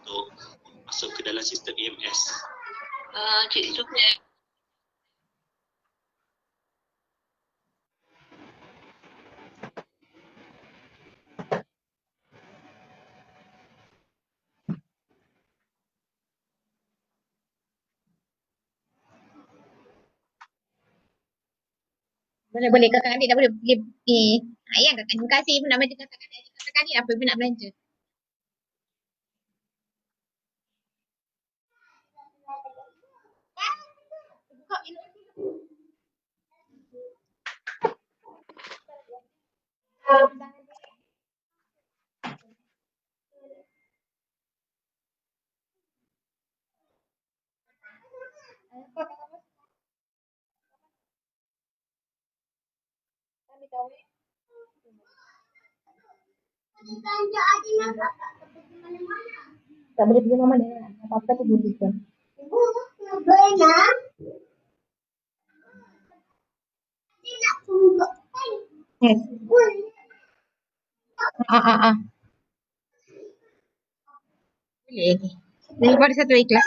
Untuk masuk ke dalam sistem EMS. Cik Sufyan. Boleh kakak adik dah boleh pergi ni. Ayah kakak terima kasih pun nak belanja kakak adik. Kakak adik apa pun nak belanja. Buka tak boleh pergi mana-mana. Apa-apa tu gunakan. Yes. Boleh. Daripada satu ikhlas.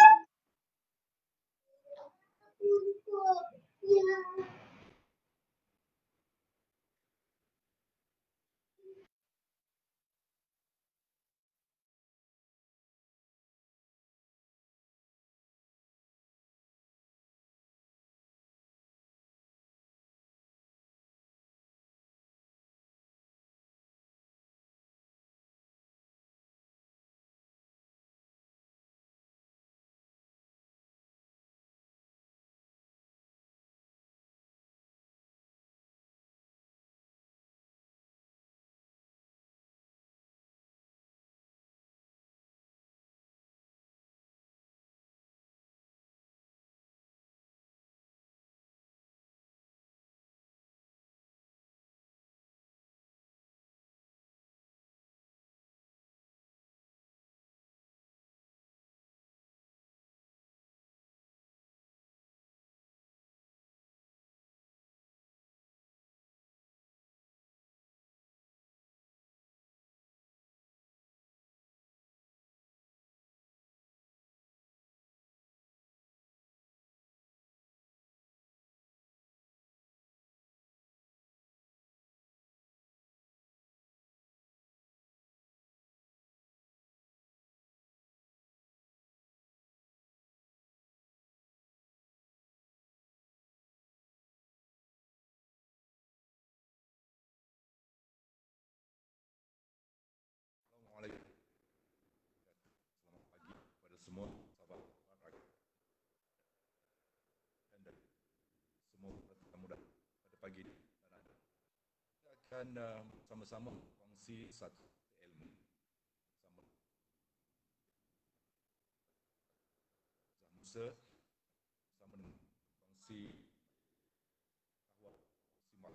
akan sama-sama kongsi satu ilmu sama Musa sama dengan kongsi tahwa simak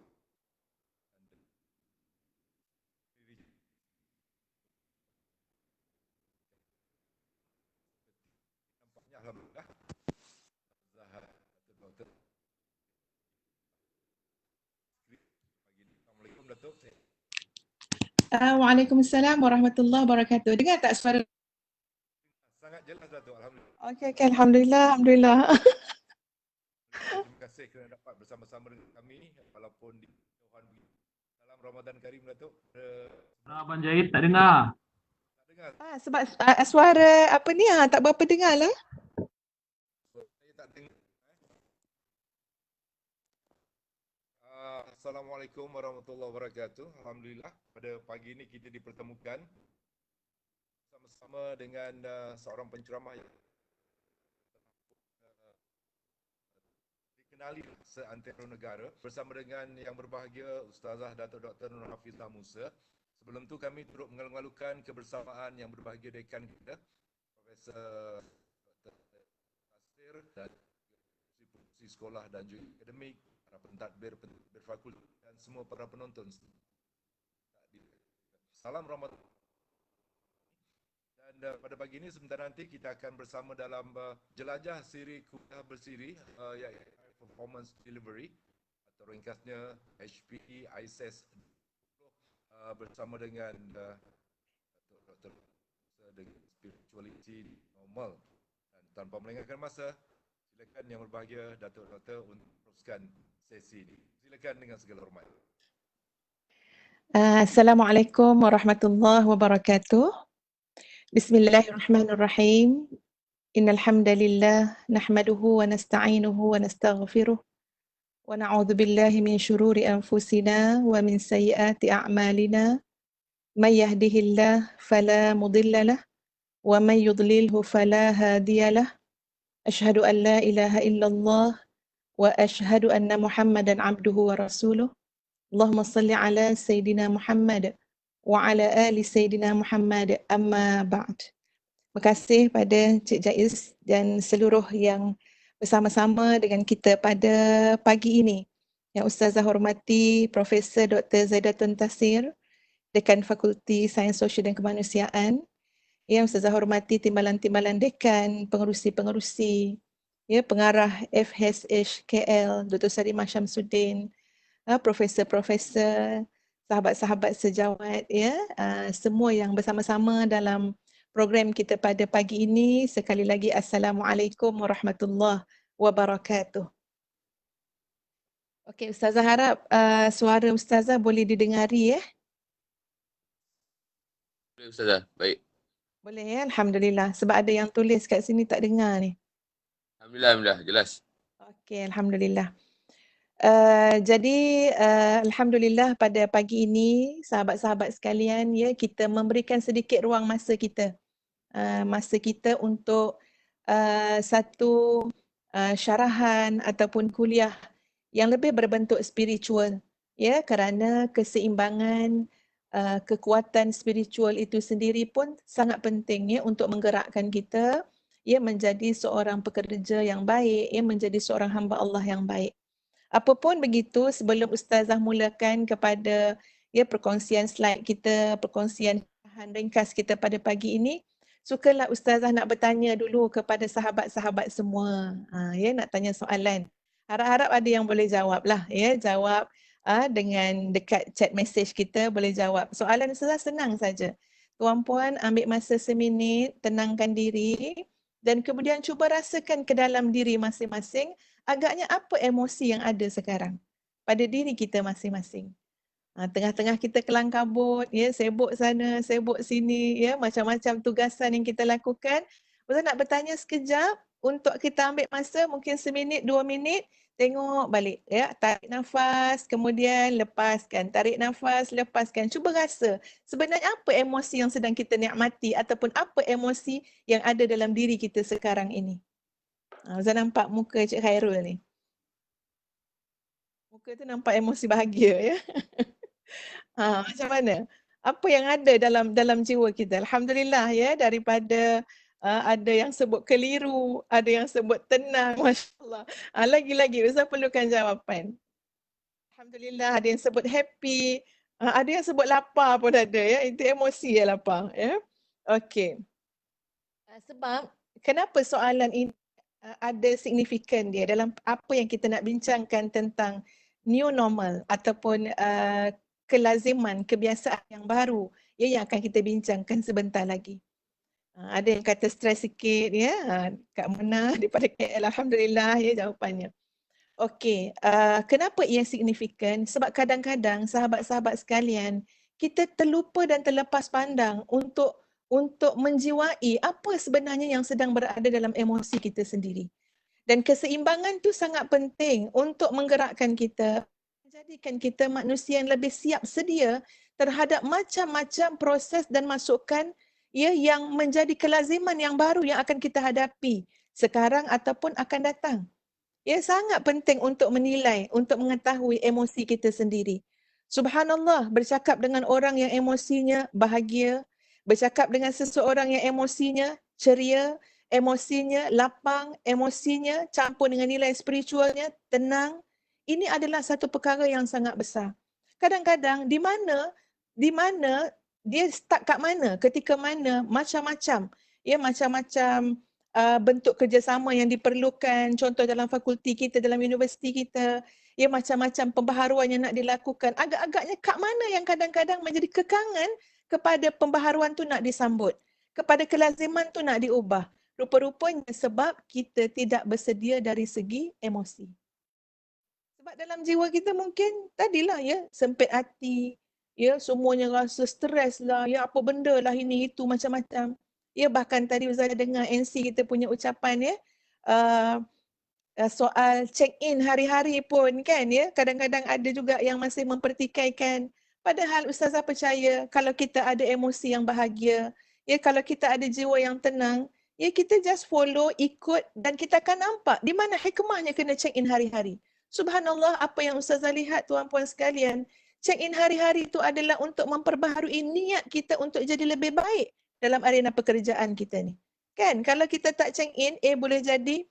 dan diri nampaknya alhamdulillah Zahar Datuk Doktor skrip pagi ini. Assalamualaikum Datuk. Waalaikumsalam warahmatullahi wabarakatuh. Dengar tak suara? Sangat jelas Datuk, alhamdulillah. Okey, alhamdulillah, alhamdulillah. Terima kasih kerana dapat bersama-sama dengan kami walaupun di jauhan begini. Salam Ramadan Karim Datuk. Abang Jahid tak dengar. Tak dengar. Sebab suara apa ni tak berapa dengar lah. Saya tak dengar. Assalamualaikum warahmatullahi wabarakatuh. Alhamdulillah pada pagi ini kita dipertemukan sama-sama dengan seorang penceramah yang dikenali seantero negara bersama dengan yang berbahagia Ustazah Datuk Dr. Nur Hafizah Musa. Sebelum tu kami turut mengalu-alukan kebersamaan yang berbahagia dekan kita Profesor Dr. Nasir dan Institusi Sekolah dan juga Akademik, para pentadbir fakulti dan semua para penonton. Salam Ramadan. Dan pada pagi ini sebentar nanti kita akan bersama dalam jelajah siri kuliah bersiri iaitu Performance Delivery atau ringkasnya HPE ICES bersama dengan Dr. dengan spirituality normal. Dan tanpa melengahkan masa, silakan yang berbahagia Datuk Doktor untuk teruskan sesi ini. Silakan dengan segala hormat. Assalamualaikum warahmatullahi wabarakatuh. Bismillahirrahmanirrahim. Innal hamdalillah nahmaduhu wa nasta'inuhu wa nastaghfiruh wa na'udzu billahi min shururi anfusina wa min sayyiati a'malina. May yahdihillah fala mudilla lah wa may yudlilhu fala hadiyalah. Asyhadu an la ilaha illallah wa asyhadu anna Muhammadan abduhu wa rasuluh. Allahumma salli ala Sayyidina Muhammad wa ala ali Sayyidina Muhammad, amma ba'd. Terima kasih pada Cik Jaiz dan seluruh yang bersama-sama dengan kita pada pagi ini. Yang Ustazah hormati Profesor Dr. Zaidatun Tasir, Dekan Fakulti Sains Sosial dan Kemanusiaan. Yang Ustazah hormati timbalan-timbalan dekan, pengerusi-pengerusi, pengarah FHSH KL, Dr. Sarimah Syamsuddin, profesor-profesor, sahabat-sahabat sejawat, semua yang bersama-sama dalam program kita pada pagi ini. Sekali lagi Assalamualaikum warahmatullahi wabarakatuh. Okey, Ustazah harap suara Ustazah boleh didengari Boleh Ustazah, baik. Boleh Alhamdulillah. Sebab ada yang tulis kat sini tak dengar ni. Alhamdulillah, jelas. Okey, Alhamdulillah. Jadi Alhamdulillah pada pagi ini sahabat-sahabat sekalian, kita memberikan sedikit ruang masa kita. Masa kita untuk satu syarahan ataupun kuliah yang lebih berbentuk spiritual, kerana keseimbangan kekuatan spiritual itu sendiri pun sangat penting untuk menggerakkan kita menjadi seorang pekerja yang baik, menjadi seorang hamba Allah yang baik. Apapun begitu, sebelum Ustazah mulakan kepada perkongsian slide kita, perkongsian ringkas kita pada pagi ini, sukalah Ustazah nak bertanya dulu kepada sahabat-sahabat semua. Nak tanya soalan. Harap-harap ada yang boleh jawab lah. Jawab dengan dekat chat message kita, boleh jawab. Soalan Ustazah senang saja. Tuan-puan ambil masa seminit, tenangkan diri dan kemudian cuba rasakan ke dalam diri masing-masing agaknya apa emosi yang ada sekarang pada diri kita masing-masing. Tengah-tengah kita kelang kabut, sibuk sana, sibuk sini, macam-macam tugasan yang kita lakukan. Ustaz nak bertanya sekejap untuk kita ambil masa mungkin seminit, 2 minit, tengok balik, tarik nafas, kemudian lepaskan, tarik nafas, lepaskan. Cuba rasa sebenarnya apa emosi yang sedang kita nikmati ataupun apa emosi yang ada dalam diri kita sekarang ini. Ustaz nampak muka Cik Khairul ni. Muka tu nampak emosi bahagia, Macam mana? Apa yang ada dalam jiwa kita? Alhamdulillah ya, daripada ada yang sebut keliru, ada yang sebut tenang, masya-Allah. Lagi-lagi Ustaz perlukan jawapan. Alhamdulillah ada yang sebut happy, ada yang sebut lapar pun ada ya. Itu emosi ya lapar ya. Okey. Sebab kenapa soalan ini ada signifikan dia dalam apa yang kita nak bincangkan tentang new normal ataupun kelaziman, kebiasaan yang baru ya, yang akan kita bincangkan sebentar lagi. Ada yang kata stres sikit ya, Kak Mona daripada KL, alhamdulillah ya jawapannya. Okey, kenapa ia signifikan? Sebab kadang-kadang sahabat-sahabat sekalian, kita terlupa dan terlepas pandang untuk menjiwai apa sebenarnya yang sedang berada dalam emosi kita sendiri. Dan keseimbangan tu sangat penting untuk menggerakkan kita, menjadikan kita manusia yang lebih siap sedia terhadap macam-macam proses dan masukan ya, yang menjadi kelaziman yang baru yang akan kita hadapi sekarang ataupun akan datang. Ya, sangat penting untuk menilai, untuk mengetahui emosi kita sendiri. Subhanallah, bercakap dengan orang yang emosinya bahagia, bercakap dengan seseorang yang emosinya ceria, emosinya lapang, emosinya campur dengan nilai spiritualnya tenang. Ini adalah satu perkara yang sangat besar. Kadang-kadang di mana dia start kat mana, ketika mana, macam-macam. Ya, macam-macam bentuk kerjasama yang diperlukan, contoh dalam fakulti kita, dalam universiti kita, ya macam-macam pembaharuan yang nak dilakukan. Agak-agaknya kat mana yang kadang-kadang menjadi kekangan kepada pembaharuan tu nak disambut, kepada kelaziman tu nak diubah. Rupa-rupanya sebab kita tidak bersedia dari segi emosi. Sebab dalam jiwa kita mungkin tadilah ya, sempit hati, ya semuanya rasa stres lah, ya apa benda lah ini itu macam-macam. Ya bahkan tadi Ustaz dengar NC kita punya ucapan ya, soal check in hari-hari pun kan ya, kadang-kadang ada juga yang masih mempertikaikan. Padahal Ustazah percaya kalau kita ada emosi yang bahagia, ya kalau kita ada jiwa yang tenang, ya kita just follow, ikut dan kita akan nampak di mana hikmahnya kena check in hari-hari. Subhanallah, apa yang Ustazah lihat tuan-puan sekalian, check in hari-hari itu adalah untuk memperbaharui niat kita untuk jadi lebih baik dalam arena pekerjaan kita ni. Kan kalau kita tak check in, boleh jadi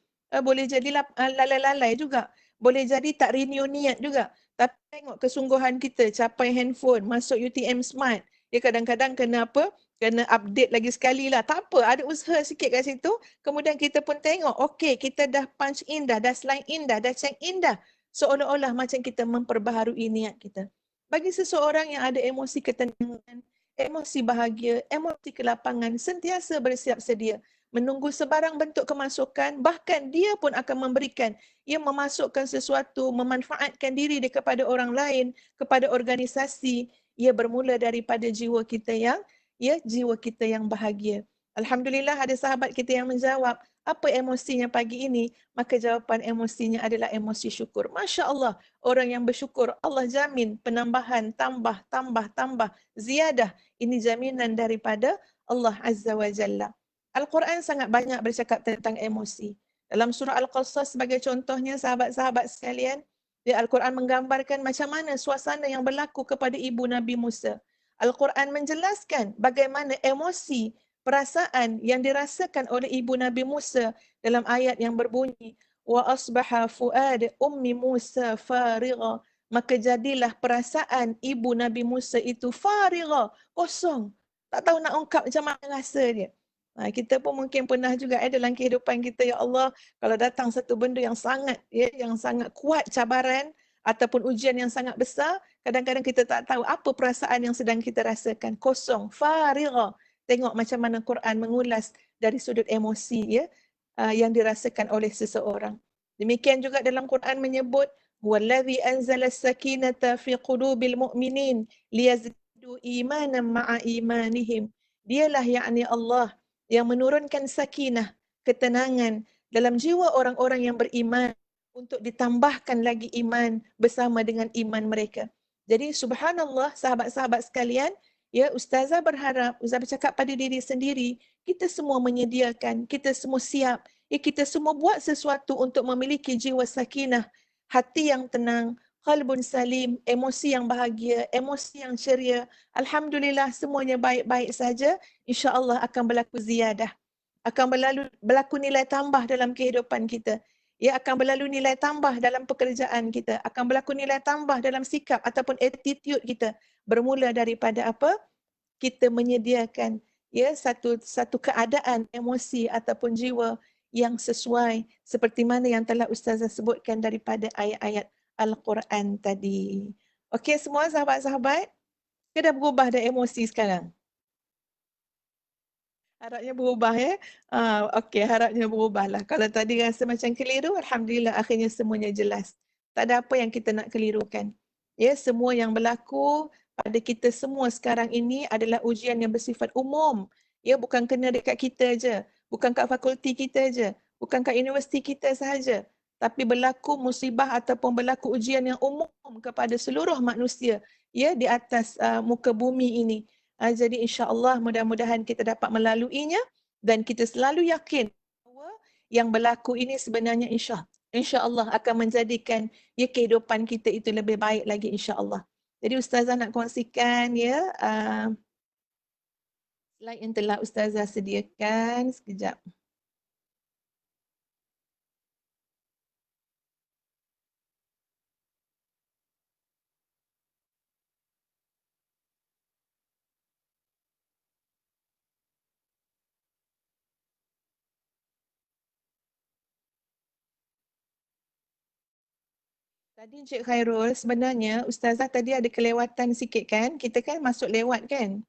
lalai-lalai juga. Boleh jadi tak renew niat juga. Tapi tengok kesungguhan kita, capai handphone, masuk UTM Smart. Ya kadang-kadang kena apa? Kena update lagi sekali lah. Tak apa, ada usaha sikit kat situ. Kemudian kita pun tengok, okey kita dah punch in dah slide in dah check in dah. Seolah-olah macam kita memperbaharui niat kita. Bagi seseorang yang ada emosi ketenangan, emosi bahagia, emosi kelapangan, sentiasa bersiap sedia menunggu sebarang bentuk kemasukan, bahkan dia pun akan memberikan, ia memasukkan sesuatu, memanfaatkan diri dia kepada orang lain, kepada organisasi, ia bermula daripada jiwa kita yang bahagia. Alhamdulillah ada sahabat kita yang menjawab, apa emosinya pagi ini? Maka jawapan emosinya adalah emosi syukur. Masya Allah, orang yang bersyukur, Allah jamin penambahan, tambah, ziyadah. Ini jaminan daripada Allah Azza wa Jalla. Al-Quran sangat banyak bercakap tentang emosi. Dalam surah Al-Qasas sebagai contohnya, sahabat-sahabat sekalian, Al-Quran menggambarkan macam mana suasana yang berlaku kepada ibu Nabi Musa. Al-Quran menjelaskan bagaimana emosi, perasaan yang dirasakan oleh ibu Nabi Musa dalam ayat yang berbunyi, wa asbaha fuad ummi Musa farigha. Maka jadilah perasaan ibu Nabi Musa itu farigha, kosong. Tak tahu nak ungkap macam mana rasa dia. Kita pun mungkin pernah juga dalam kehidupan kita, ya Allah, kalau datang satu benda yang sangat kuat cabaran ataupun ujian yang sangat besar, kadang-kadang kita tak tahu apa perasaan yang sedang kita rasakan. Kosong, farigha. Tengok macam mana Quran mengulas dari sudut emosi ya, yang dirasakan oleh seseorang. Demikian juga dalam Quran menyebut, wallazi anzala as-sakinata fi qulubil mu'minin liyazidadu imanan ma'a imanihim. Dialah yakni Allah yang menurunkan sakinah, ketenangan dalam jiwa orang-orang yang beriman untuk ditambahkan lagi iman bersama dengan iman mereka. Jadi subhanallah sahabat-sahabat sekalian, ya Ustazah berharap, Ustazah bercakap pada diri sendiri, kita semua menyediakan, kita semua siap, ya kita semua buat sesuatu untuk memiliki jiwa sakinah, hati yang tenang, qalbun salim, emosi yang bahagia, emosi yang ceria. Alhamdulillah semuanya baik-baik saja. InsyaAllah akan berlaku ziyadah. Akan berlaku nilai tambah dalam kehidupan kita. Ya, akan berlalu nilai tambah dalam pekerjaan kita. Akan berlaku nilai tambah dalam sikap ataupun attitude kita. Bermula daripada apa? Kita menyediakan ya satu keadaan emosi ataupun jiwa yang sesuai seperti mana yang telah Ustazah sebutkan daripada ayat-ayat Al-Quran tadi. Okey semua sahabat-sahabat? Ke dah berubah dah emosi sekarang? Harapnya berubah ya. Okey, harapnya berubahlah. Kalau tadi rasa macam keliru, alhamdulillah akhirnya semuanya jelas. Tak ada apa yang kita nak kelirukan. Ya, semua yang berlaku pada kita semua sekarang ini adalah ujian yang bersifat umum. Ya, bukan kena dekat kita je, bukan kat fakulti kita je, bukan kat universiti kita sahaja, tapi berlaku musibah ataupun berlaku ujian yang umum kepada seluruh manusia ya di atas muka bumi ini. Jadi insya-Allah mudah-mudahan kita dapat melaluinya dan kita selalu yakin bahawa yang berlaku ini sebenarnya insya-Allah akan menjadikan ya kehidupan kita itu lebih baik lagi insya-Allah. Jadi Ustazah nak kongsikan ya slide yang telah Ustazah sediakan sekejap. Tadi Encik Khairul, sebenarnya Ustazah tadi ada kelewatan sikit kan? Kita kan masuk lewat kan?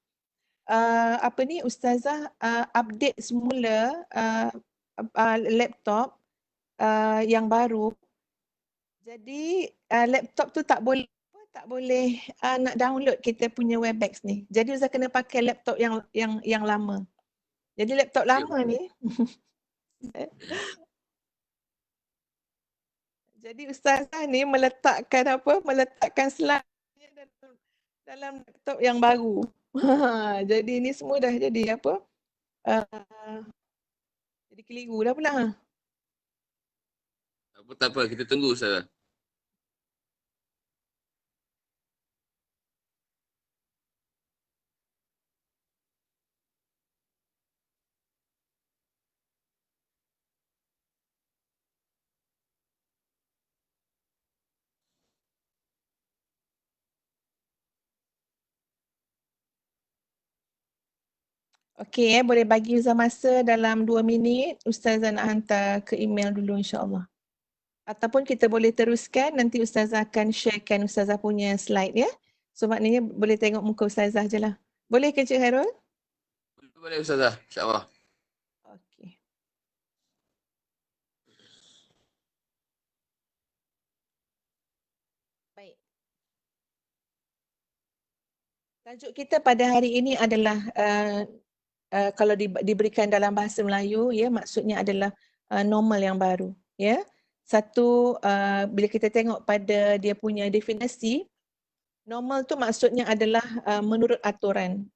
Apa ni Ustazah update semula laptop yang baru. Jadi laptop tu tak boleh nak download kita punya Webex ni. Jadi Ustazah kena pakai laptop yang lama. Jadi laptop lama ni jadi Ustazah ni meletakkan slide dalam laptop yang baru. Jadi ni semua dah jadi apa? Jadi keliru dah pula. Tak apa, kita tunggu Ustazah. Okey boleh bagi Ustazah masa dalam 2 minit. Ustazah nak hantar ke email dulu insya-Allah. Ataupun kita boleh teruskan, nanti Ustazah akan sharekan Ustazah punya slide ya. So maknanya boleh tengok muka Ustazah je lah. Boleh ke Cik Khairul? Boleh Ustazah, insya-Allah. Okey. Baik. Tajuk kita pada hari ini adalah kalau diberikan dalam bahasa Melayu ya maksudnya adalah normal yang baru ya. Satu bila kita tengok pada dia punya definisi, normal tu maksudnya adalah menurut aturan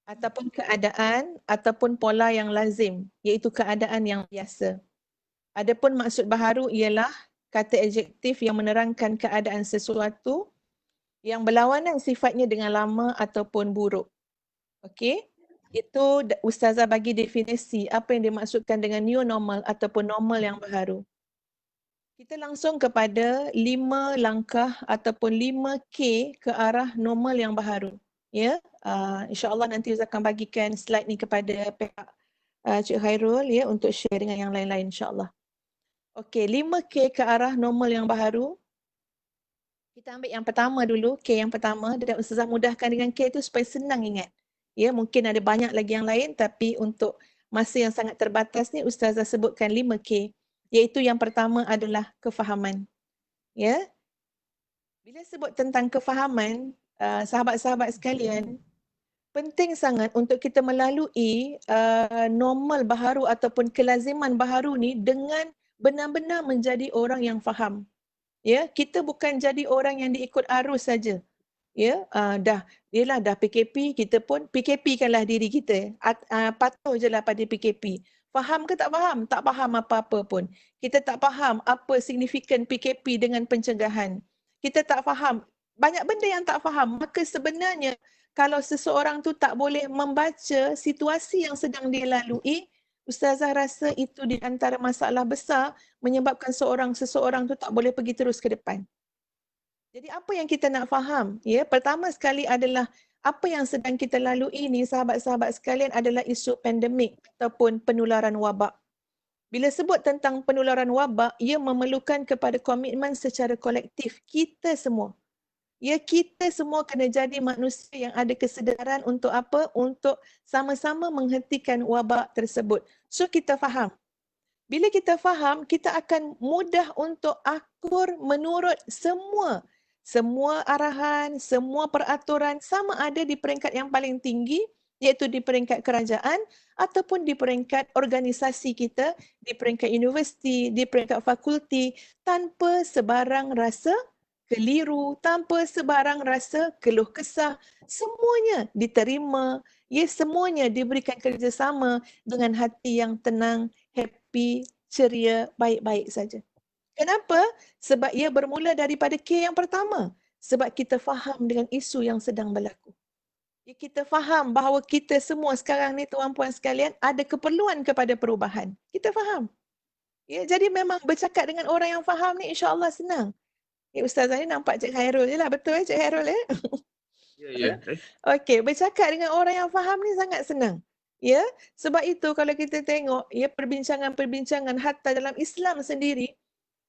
ataupun keadaan ataupun pola yang lazim, iaitu keadaan yang biasa. Adapun maksud baharu ialah kata adjektif yang menerangkan keadaan sesuatu yang berlawanan sifatnya dengan lama ataupun buruk. Okey? Itu Ustazah bagi definisi apa yang dimaksudkan dengan new normal ataupun normal yang baharu. Kita langsung kepada 5 langkah ataupun 5K ke arah normal yang baharu. Ya, insya-Allah nanti Ustazah akan bagikan slide ni kepada pihak Cik Khairul ya untuk share dengan yang lain-lain insya-Allah. Okey, 5K ke arah normal yang baharu. Kita ambil yang pertama dulu, K yang pertama dan Ustazah mudahkan dengan K tu supaya senang ingat. Ya, mungkin ada banyak lagi yang lain tapi untuk masa yang sangat terbatas ni Ustazah sebutkan 5K, iaitu yang pertama adalah kefahaman. Ya. Bila sebut tentang kefahaman, sahabat-sahabat sekalian, penting sangat untuk kita melalui normal baharu ataupun kelaziman baharu ni dengan benar-benar menjadi orang yang faham. Ya, kita bukan jadi orang yang diikut arus saja. Ya, dah PKP, kita pun PKP-kanlah diri kita. Patuh je lah pada PKP. Faham ke tak faham? Tak faham apa-apa pun. Kita tak faham apa signifikan PKP dengan pencegahan. kita tak faham. Banyak benda yang tak faham. Maka sebenarnya kalau seseorang tu tak boleh membaca situasi yang sedang dia lalui, Ustazah rasa itu di antara masalah besar menyebabkan seseorang tu tak boleh pergi terus ke depan. Jadi apa yang kita nak faham? Ya, pertama sekali adalah apa yang sedang kita lalui ni sahabat-sahabat sekalian adalah isu pandemik ataupun penularan wabak. Bila sebut tentang penularan wabak, ia memerlukan kepada komitmen secara kolektif kita semua. Ya, kita semua kena jadi manusia yang ada kesedaran untuk apa? Untuk sama-sama menghentikan wabak tersebut. So kita faham. Bila kita faham, kita akan mudah untuk akur menurut semua arahan, semua peraturan sama ada di peringkat yang paling tinggi, iaitu di peringkat kerajaan ataupun di peringkat organisasi kita, di peringkat universiti, di peringkat fakulti, tanpa sebarang rasa keliru, tanpa sebarang rasa keluh kesah. Semuanya diterima, ya, semuanya diberikan kerjasama dengan hati yang tenang, happy, ceria, baik-baik saja. Kenapa? Sebab ia bermula daripada K yang pertama. Sebab kita faham dengan isu yang sedang berlaku. Ya, kita faham bahawa kita semua sekarang ni tuan-puan sekalian ada keperluan kepada perubahan. Kita faham. Ya, jadi memang bercakap dengan orang yang faham ni insya-Allah senang. Ya, Ustazah ni nampak Cik Khairul je lah. Betul Cik Khairul ya? Ya. Okey, bercakap dengan orang yang faham ni sangat senang. Ya, sebab itu kalau kita tengok ya perbincangan-perbincangan hatta dalam Islam sendiri,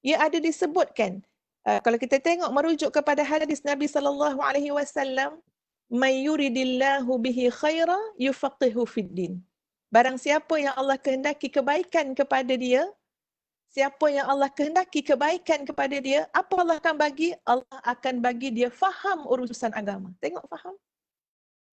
ia ada disebutkan. Kalau kita tengok merujuk kepada hadis Nabi SAW, "May yuridillahu bihi khaira yufaqihu fid din." Barang siapa yang Allah kehendaki kebaikan kepada dia, siapa yang Allah kehendaki kebaikan kepada dia, apa Allah akan bagi? Allah akan bagi dia faham urusan agama. Tengok faham.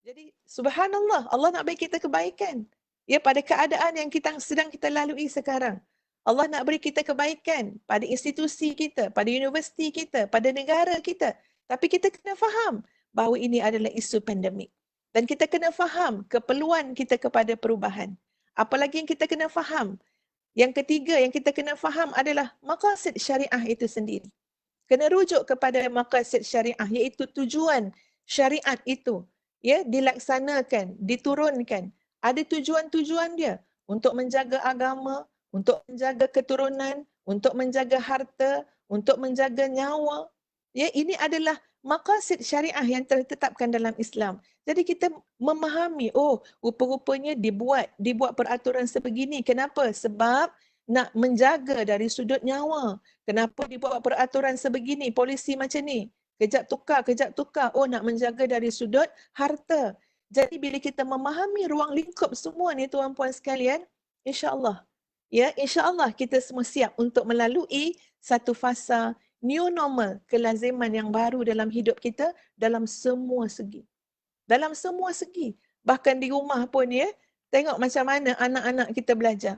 Jadi subhanallah, Allah nak bagi kita kebaikan. Ya, pada keadaan yang sedang kita lalui sekarang. Allah nak beri kita kebaikan pada institusi kita, pada universiti kita, pada negara kita. Tapi kita kena faham bahawa ini adalah isu pandemik. Dan kita kena faham keperluan kita kepada perubahan. Apalagi yang kita kena faham. Yang ketiga yang kita kena faham adalah maqasid syariah itu sendiri. Kena rujuk kepada maqasid syariah, iaitu tujuan syariat itu ya dilaksanakan, diturunkan. Ada tujuan-tujuan dia untuk menjaga agama, untuk menjaga keturunan, untuk menjaga harta, untuk menjaga nyawa. Ya, ini adalah maqasid syariah yang tertetapkan dalam Islam. Jadi kita memahami, oh, rupa-rupanya dibuat peraturan sebegini. Kenapa? Sebab nak menjaga dari sudut nyawa. Kenapa dibuat peraturan sebegini? Polisi macam ni. Kejap tukar. Oh, nak menjaga dari sudut harta. Jadi bila kita memahami ruang lingkup semua ni tuan-puan sekalian, insya-Allah kita semua siap untuk melalui satu fasa new normal, kelaziman yang baru dalam hidup kita dalam semua segi. Dalam semua segi. Bahkan di rumah pun ya, tengok macam mana anak-anak kita belajar.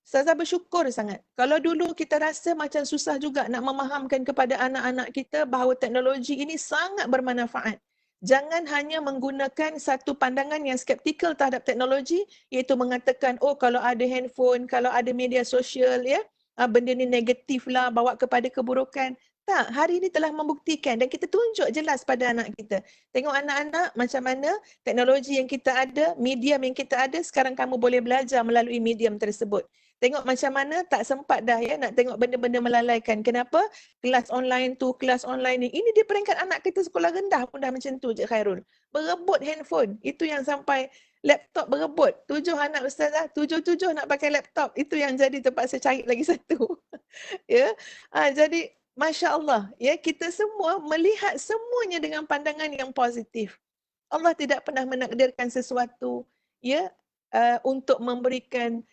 Ustazah bersyukur sangat. Kalau dulu kita rasa macam susah juga nak memahamkan kepada anak-anak kita bahawa teknologi ini sangat bermanfaat. Jangan hanya menggunakan satu pandangan yang skeptikal terhadap teknologi, iaitu mengatakan, oh kalau ada handphone, kalau ada media sosial, ya, benda ni negatif lah, bawa kepada keburukan. Tak, hari ini telah membuktikan dan kita tunjuk jelas pada anak kita. Tengok anak-anak macam mana teknologi yang kita ada, medium yang kita ada, sekarang kamu boleh belajar melalui medium tersebut. Tengok macam mana tak sempat dah ya nak tengok benda-benda melalaikan. Kenapa? Kelas online tu, kelas online ni. Ini di peringkat anak kita sekolah rendah pun dah macam tu Cik Khairul. Berebut handphone. Itu yang sampai laptop berebut. 7 anak Ustazah, 7 nak pakai laptop. Itu yang jadi terpaksa cari lagi satu. Ya. Jadi Masya Allah, ya, kita semua melihat semuanya dengan pandangan yang positif. Allah tidak pernah menakdirkan sesuatu ya untuk memberikan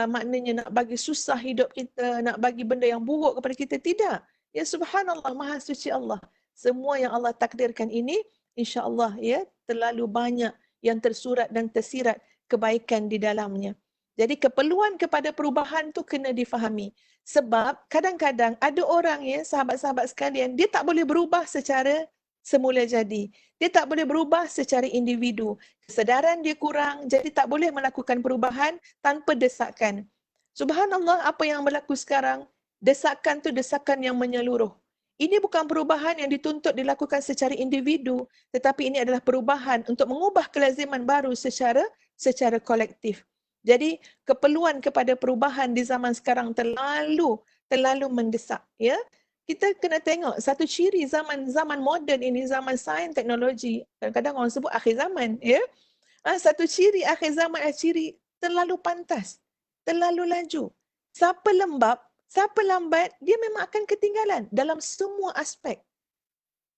maknanya nak bagi susah hidup kita, nak bagi benda yang buruk kepada kita. Tidak. Ya, subhanallah, maha suci Allah. Semua yang Allah takdirkan ini insya-Allah ya terlalu banyak yang tersurat dan tersirat kebaikan di dalamnya. Jadi keperluan kepada perubahan tu kena difahami. Sebab kadang-kadang ada orang ya, sahabat-sahabat sekalian, dia tak boleh berubah secara semula jadi. Dia tak boleh berubah secara individu. Kesedaran dia kurang, jadi tak boleh melakukan perubahan tanpa desakan. Subhanallah, apa yang berlaku sekarang, desakan tu desakan yang menyeluruh. Ini bukan perubahan yang dituntut dilakukan secara individu, tetapi ini adalah perubahan untuk mengubah kelaziman baru secara kolektif. Jadi keperluan kepada perubahan di zaman sekarang terlalu mendesak, ya. Kita kena tengok satu ciri zaman moden ini, zaman sains teknologi, kadang-kadang orang sebut akhir zaman, ya. Satu ciri akhir zaman adalah ciri terlalu pantas, terlalu laju. Siapa lembab, siapa lambat, dia memang akan ketinggalan dalam semua aspek.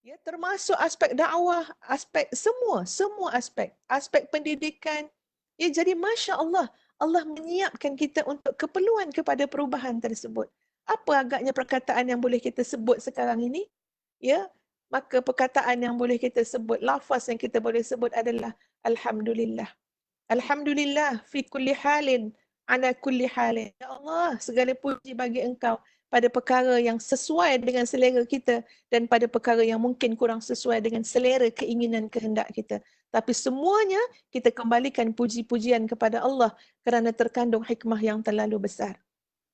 Ya, termasuk aspek dakwah, aspek semua aspek. Aspek pendidikan. Ya, jadi Masya Allah, Allah menyiapkan kita untuk keperluan kepada perubahan tersebut. Apa agaknya perkataan yang boleh kita sebut sekarang ini? Ya, maka perkataan yang boleh kita sebut, lafaz yang kita boleh sebut adalah Alhamdulillah. Alhamdulillah fi kulli halin, ala kulli halin. Ya Allah, segala puji bagi Engkau pada perkara yang sesuai dengan selera kita dan pada perkara yang mungkin kurang sesuai dengan selera keinginan kehendak kita. Tapi semuanya kita kembalikan puji-pujian kepada Allah kerana terkandung hikmah yang terlalu besar.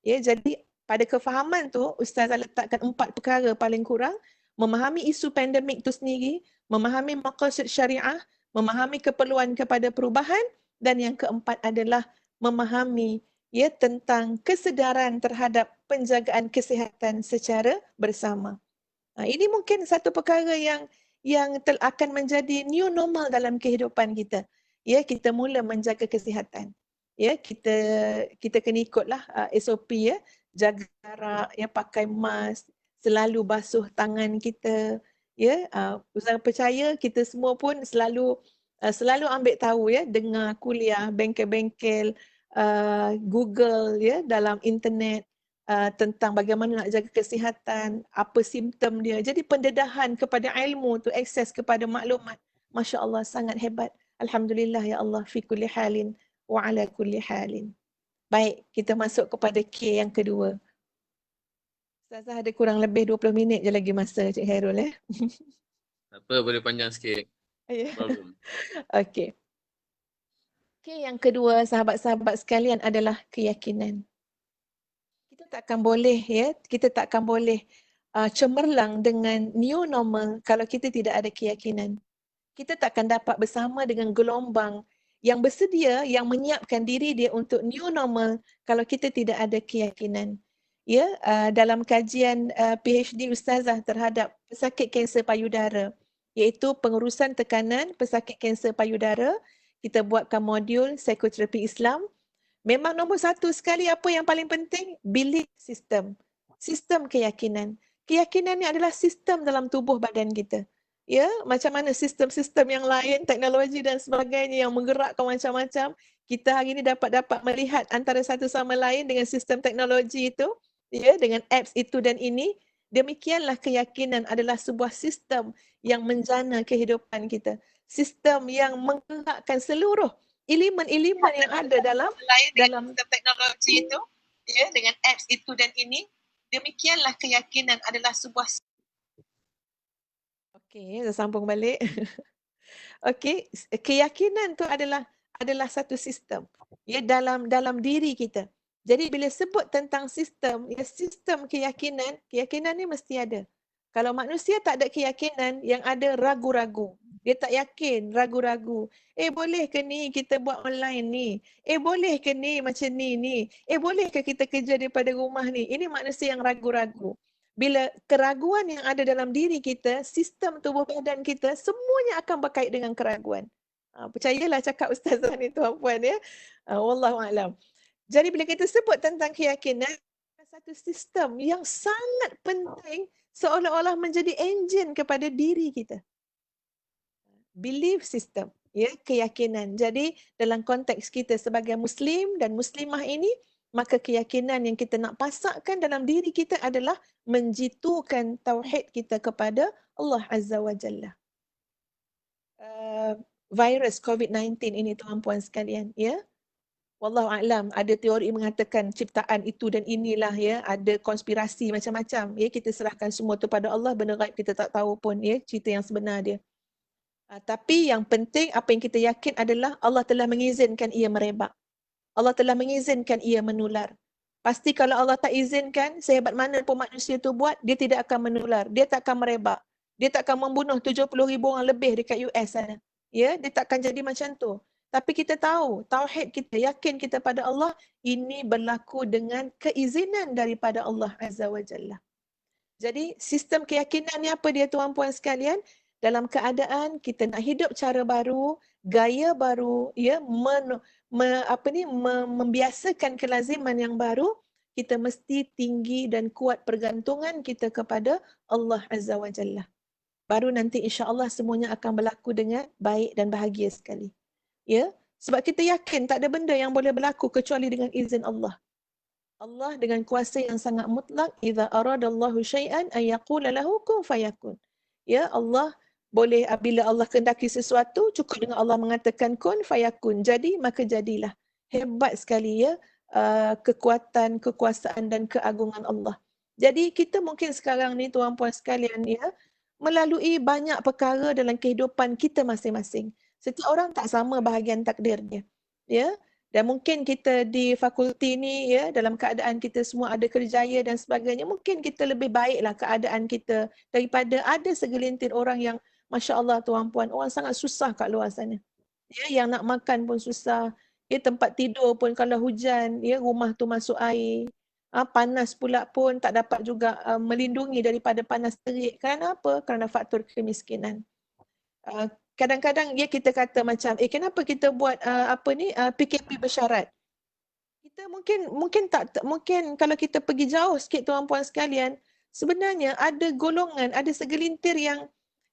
Ya, jadi pada kefahaman tu, Ustazah letakkan 4 perkara paling kurang: memahami isu pandemik itu sendiri, memahami maqasid syariah, memahami keperluan kepada perubahan, dan yang keempat adalah memahami tentang kesedaran terhadap penjagaan kesihatan secara bersama. Ini mungkin satu perkara yang akan menjadi new normal dalam kehidupan kita. Ya, kita mula menjaga kesihatan. Ya, kita kena ikutlah SOP, ya, jaga jarak, ya, pakai mask, selalu basuh tangan kita. Ya, Ustaz percaya kita semua pun selalu ambil tahu, ya, dengar kuliah bengkel-bengkel, Google, ya, dalam internet tentang bagaimana nak jaga kesihatan, apa simptom dia. Jadi pendedahan kepada ilmu tu, akses kepada maklumat, Masya Allah, sangat hebat. Alhamdulillah ya Allah, fi kulli halin wa ala kulli halin. Baik, kita masuk kepada K yang kedua. Ustazah ada kurang lebih 20 minit je lagi masa, Cik Hairul, ya. Apa, boleh panjang sikit. Problem. Okey. K yang kedua, sahabat-sahabat sekalian, adalah keyakinan. Kita takkan boleh cemerlang dengan new normal kalau kita tidak ada keyakinan. Kita takkan dapat bersama dengan gelombang yang bersedia, yang menyiapkan diri dia untuk new normal kalau kita tidak ada keyakinan. Ya, dalam kajian PhD Ustazah terhadap pesakit kanser payudara, iaitu pengurusan tekanan pesakit kanser payudara, kita buatkan modul psikoterapi Islam. Memang nombor satu sekali apa yang paling penting? Belief system. Sistem keyakinan. Keyakinan ni adalah sistem dalam tubuh badan kita. Ya, macam mana sistem-sistem yang lain, teknologi dan sebagainya yang menggerakkan macam-macam, kita hari ini dapat melihat antara satu sama lain dengan sistem teknologi itu, ya, dengan apps itu dan ini. Demikianlah keyakinan adalah sebuah sistem yang menjana kehidupan kita. Sistem yang menggerakkan seluruh elemen-elemen yang ada dalam sistem teknologi itu, ya, dengan apps itu dan ini. Demikianlah keyakinan adalah sebuah. Okey, saya sambung balik. Okey, keyakinan tu adalah satu sistem, ya, dalam diri kita. Jadi bila sebut tentang sistem, ya, sistem keyakinan ni mesti ada. Kalau manusia tak ada keyakinan, yang ada ragu-ragu. Dia tak yakin, ragu-ragu. Boleh ke ni kita buat online ni? Boleh ke ni macam ni? Boleh ke kita kerja daripada rumah ni? Ini manusia yang ragu-ragu. Bila keraguan yang ada dalam diri kita, sistem tubuh badan kita, semuanya akan berkait dengan keraguan. Percayalah cakap Ustazah ni, tuan-puan, ya. Wallahualam. Jadi bila kita sebut tentang keyakinan, satu sistem yang sangat penting, seolah-olah menjadi enjin kepada diri kita. Belief system, ya, keyakinan. Jadi dalam konteks kita sebagai Muslim dan Muslimah ini, maka keyakinan yang kita nak pasakkan dalam diri kita adalah menjitukan tauhid kita kepada Allah Azza wa Jalla. Virus COVID-19 ini, tuan-puan sekalian, ya. Wallahu a'lam, ada teori mengatakan ciptaan itu dan inilah, ya, ada konspirasi macam-macam, ya. Kita serahkan semua tu pada Allah, benda gaib kita tak tahu pun, ya, cerita yang sebenar dia. Tapi yang penting apa yang kita yakin adalah Allah telah mengizinkan ia merebak. Allah telah mengizinkan ia menular. Pasti kalau Allah tak izinkan, sehebat mana pun manusia tu buat, dia tidak akan menular. Dia tak akan merebak. Dia tak akan membunuh 70,000 orang lebih dekat US sana. Ya, dia tak akan jadi macam tu. Tapi kita tahu, tauhid kita, yakin kita pada Allah, ini berlaku dengan keizinan daripada Allah Azza wa Jalla. Jadi sistem keyakinan ni apa dia tuan-puan sekalian? Dalam keadaan kita nak hidup cara baru, gaya baru, ya, membiasakan kelaziman yang baru, kita mesti tinggi dan kuat pergantungan kita kepada Allah Azza wa Jalla. Baru nanti insya-Allah semuanya akan berlaku dengan baik dan bahagia sekali. Ya, sebab kita yakin tak ada benda yang boleh berlaku kecuali dengan izin Allah. Allah dengan kuasa yang sangat mutlak, idza aradallahu syai'an ay yaqula lahu kun fayakun. Ya, Allah boleh bila Allah kehendaki sesuatu, cukup dengan Allah mengatakan kun fayakun. Jadi maka jadilah. Hebat sekali ya kekuatan, kekuasaan dan keagungan Allah. Jadi kita mungkin sekarang ni tuan-puan sekalian ya, melalui banyak perkara dalam kehidupan kita masing-masing. Setiap orang tak sama bahagian takdirnya. Ya. Dan mungkin kita di fakulti ni ya, dalam keadaan kita semua ada kerjaya dan sebagainya, mungkin kita lebih baiklah keadaan kita daripada ada segelintir orang yang masya-Allah tuan-puan, orang sangat susah kat luar sana. Ya, yang nak makan pun susah. Ya, tempat tidur pun kalau hujan, ya, rumah tu masuk air. Panas pula pun tak dapat juga melindungi daripada panas terik. Kerana apa? Kerana faktor kemiskinan. Kadang-kadang ya kita kata macam kenapa kita buat PKP bersyarat. Kita mungkin kalau kita pergi jauh sikit tuan-puan sekalian, sebenarnya ada golongan, ada segelintir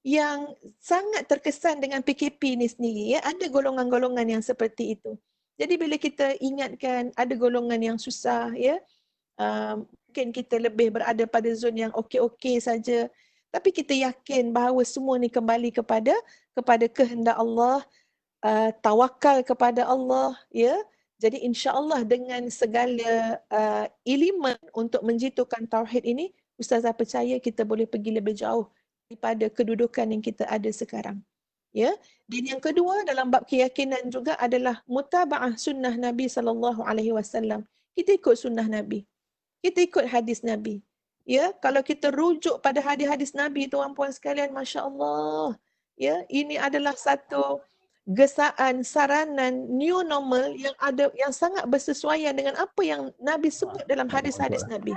yang sangat terkesan dengan PKP ni sendiri ya, ada golongan-golongan yang seperti itu. Jadi bila kita ingatkan ada golongan yang susah ya, mungkin kita lebih berada pada zon yang okey-okey saja. Tapi kita yakin bahawa semua ni kembali kepada kehendak Allah, tawakal kepada Allah, ya. Jadi insya-Allah dengan segala elemen untuk menjitukan tauhid ini, Ustazah percaya kita boleh pergi lebih jauh daripada kedudukan yang kita ada sekarang. Ya. Dan yang kedua dalam bab keyakinan juga adalah mutaba'ah sunnah Nabi SAW. Kita ikut sunnah Nabi. Kita ikut hadis Nabi. Ya, kalau kita rujuk pada hadis-hadis Nabi tuan-puan sekalian, masya-Allah. Ya, ini adalah satu gesaan, saranan new normal yang sangat bersesuaian dengan apa yang Nabi sebut dalam hadis-hadis Nabi.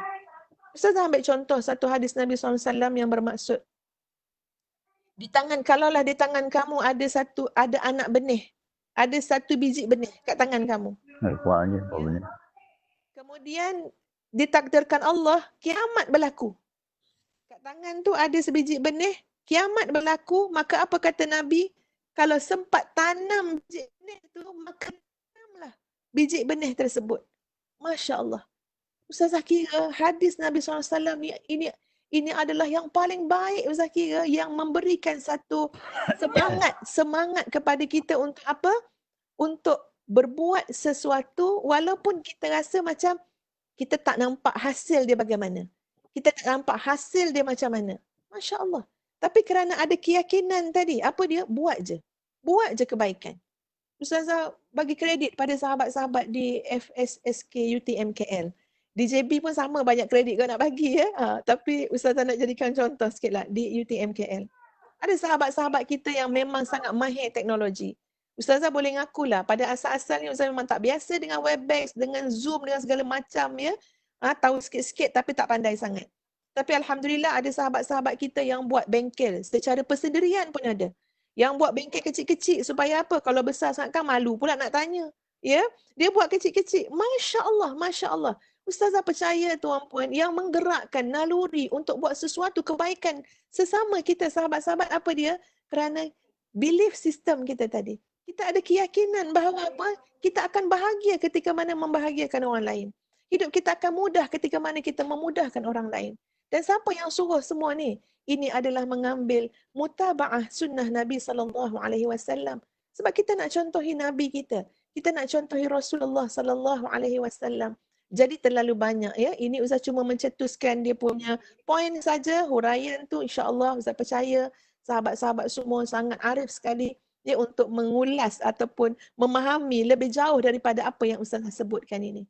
Ustazah ambil contoh satu hadis Nabi SAW yang bermaksud kalaulah di tangan kamu ada anak benih, ada satu biji benih kat tangan kamu. Kemudian ditakdirkan Allah, kiamat berlaku. Kat tangan tu ada sebiji benih, kiamat berlaku, maka apa kata Nabi? Kalau sempat tanam biji benih tu, maka tanamlah biji benih tersebut. Masya Allah. Ustazah kira hadis Nabi SAW ini adalah yang paling baik Ustazah kira, yang memberikan satu semangat kepada kita untuk apa? Untuk berbuat sesuatu walaupun kita rasa macam kita tak nampak hasil dia bagaimana. Kita tak nampak hasil dia macam mana. Masya Allah. Tapi kerana ada keyakinan tadi, apa dia? Buat je. Buat je kebaikan. Ustazah bagi kredit pada sahabat-sahabat di FSSK UTM KL. Di JB pun sama banyak kredit kau nak bagi ya. Tapi Ustazah nak jadikan contoh sikit lah di UTM KL. Ada sahabat-sahabat kita yang memang sangat mahir teknologi. Ustazah boleh ngakulah pada asal-asalnya Ustazah memang tak biasa dengan Webex, dengan Zoom, dengan segala macam ya. Tahu sikit-sikit tapi tak pandai sangat. Tapi alhamdulillah ada sahabat-sahabat kita yang buat bengkel secara persendirian pun ada. Yang buat bengkel kecil-kecil supaya apa? Kalau besar sangat kan malu pula nak tanya. Ya, dia buat kecil-kecil. Masya-Allah, masya-Allah. Ustazah percaya tuan-puan yang menggerakkan naluri untuk buat sesuatu kebaikan sesama kita sahabat-sahabat apa dia? Kerana belief system kita tadi. Kita ada keyakinan bahawa apa? Kita akan bahagia ketika mana membahagiakan orang lain. Hidup kita akan mudah ketika mana kita memudahkan orang lain. Dan siapa yang suruh semua ni? Ini adalah mengambil mutaba'ah sunnah Nabi SAW. Sebab kita nak contohi Nabi kita. Kita nak contohi Rasulullah SAW. Jadi terlalu banyak ya. Ini Ustaz cuma mencetuskan dia punya poin saja, huraian tu insya-Allah Ustaz percaya sahabat-sahabat semua sangat arif sekali ya untuk mengulas ataupun memahami lebih jauh daripada apa yang Ustaz sebutkan ini.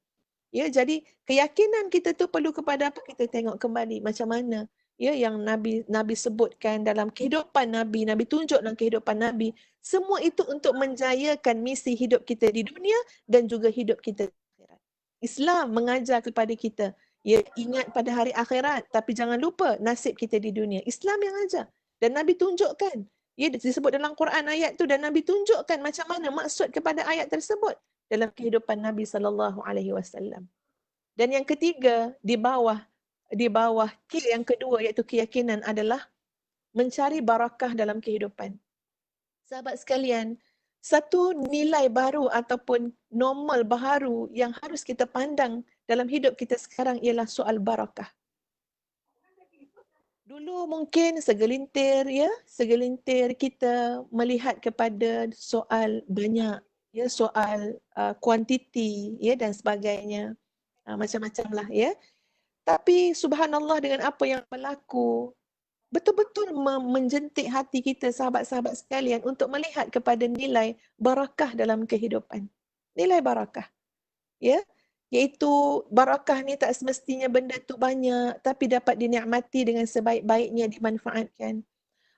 Ya, jadi keyakinan kita tu perlu kepada apa? Kita tengok kembali macam mana ya yang Nabi sebutkan dalam kehidupan Nabi tunjuk dalam kehidupan Nabi. Semua itu untuk menjayakan misi hidup kita di dunia dan juga hidup kita di akhirat. Islam mengajar kepada kita, ya, ingat pada hari akhirat, tapi jangan lupa nasib kita di dunia. Islam yang ajar dan Nabi tunjukkan. Ya, disebut dalam Quran ayat tu dan Nabi tunjukkan macam mana maksud kepada ayat tersebut dalam kehidupan Nabi SAW. Dan yang ketiga, di bawah K yang kedua iaitu keyakinan adalah mencari barakah dalam kehidupan. Sahabat sekalian, satu nilai baru ataupun normal baharu yang harus kita pandang dalam hidup kita sekarang ialah soal barakah. Dulu mungkin segelintir kita melihat kepada soal banyak, ya, soal kuantiti, ya, dan sebagainya, macam-macam lah, ya. Tapi subhanallah dengan apa yang berlaku, betul-betul menjentik hati kita sahabat-sahabat sekalian untuk melihat kepada nilai barakah dalam kehidupan. Nilai barakah, ya. Iaitu barakah ni tak semestinya benda tu banyak tapi dapat dinikmati dengan sebaik-baiknya, dimanfaatkan.